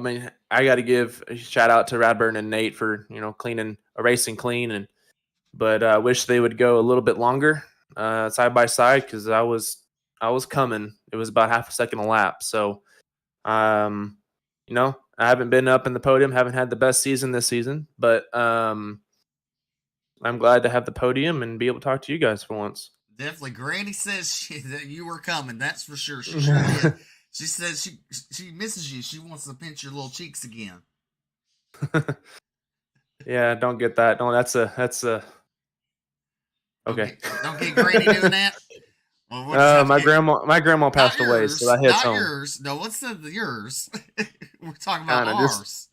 mean, I got to give a shout out to Radburn and Nate for cleaning Iracing clean, but I wish they would go a little bit longer side by side, because I was coming. It was about half a second a lap. So I haven't been up in the podium, haven't had the best season this season, but I'm glad to have the podium and be able to talk to you guys for once. Definitely. Granny says that you were coming. That's for sure. She sure did. She says she misses you. She wants to pinch your little cheeks again. Yeah, don't get that. No, that's a. Okay. Don't get Granny doing that. Well, my grandma passed away, so that hits not home. Yours. No, what's yours? We're talking about ours.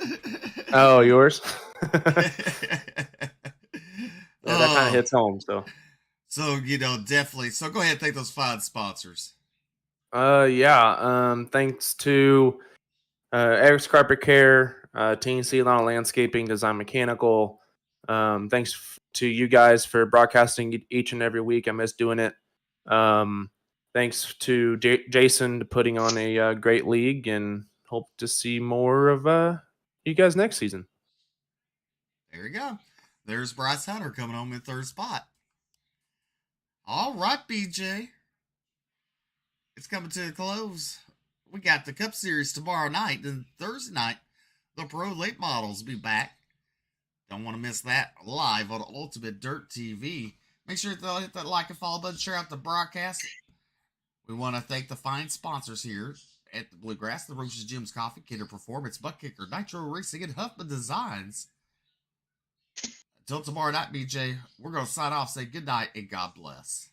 Oh, yours. Yeah, that kind of hits home. So definitely. So go ahead and thank those 5 sponsors. Thanks to Eric's Carpet Care, TNC Lawn Landscaping, Design Mechanical. Thanks to you guys for broadcasting each and every week. I miss doing it. Thanks to Jason to putting on a great league, and hope to see more of you guys next season. There you go. There's Bryce Hunter coming home in 3rd spot. All right, BJ. It's coming to a close. We got the Cup Series tomorrow night, and Thursday night, the Pro Late Models will be back. Don't want to miss that live on Ultimate Dirt TV. Make sure to hit that like and follow button, share out the broadcast. We want to thank the fine sponsors here at the Bluegrass, the Roach's Jim's Coffee, Kinder Performance, Butt Kicker, Nitro Racing, and Huffman Designs. Until tomorrow night, BJ, we're going to sign off, say good night, and God bless.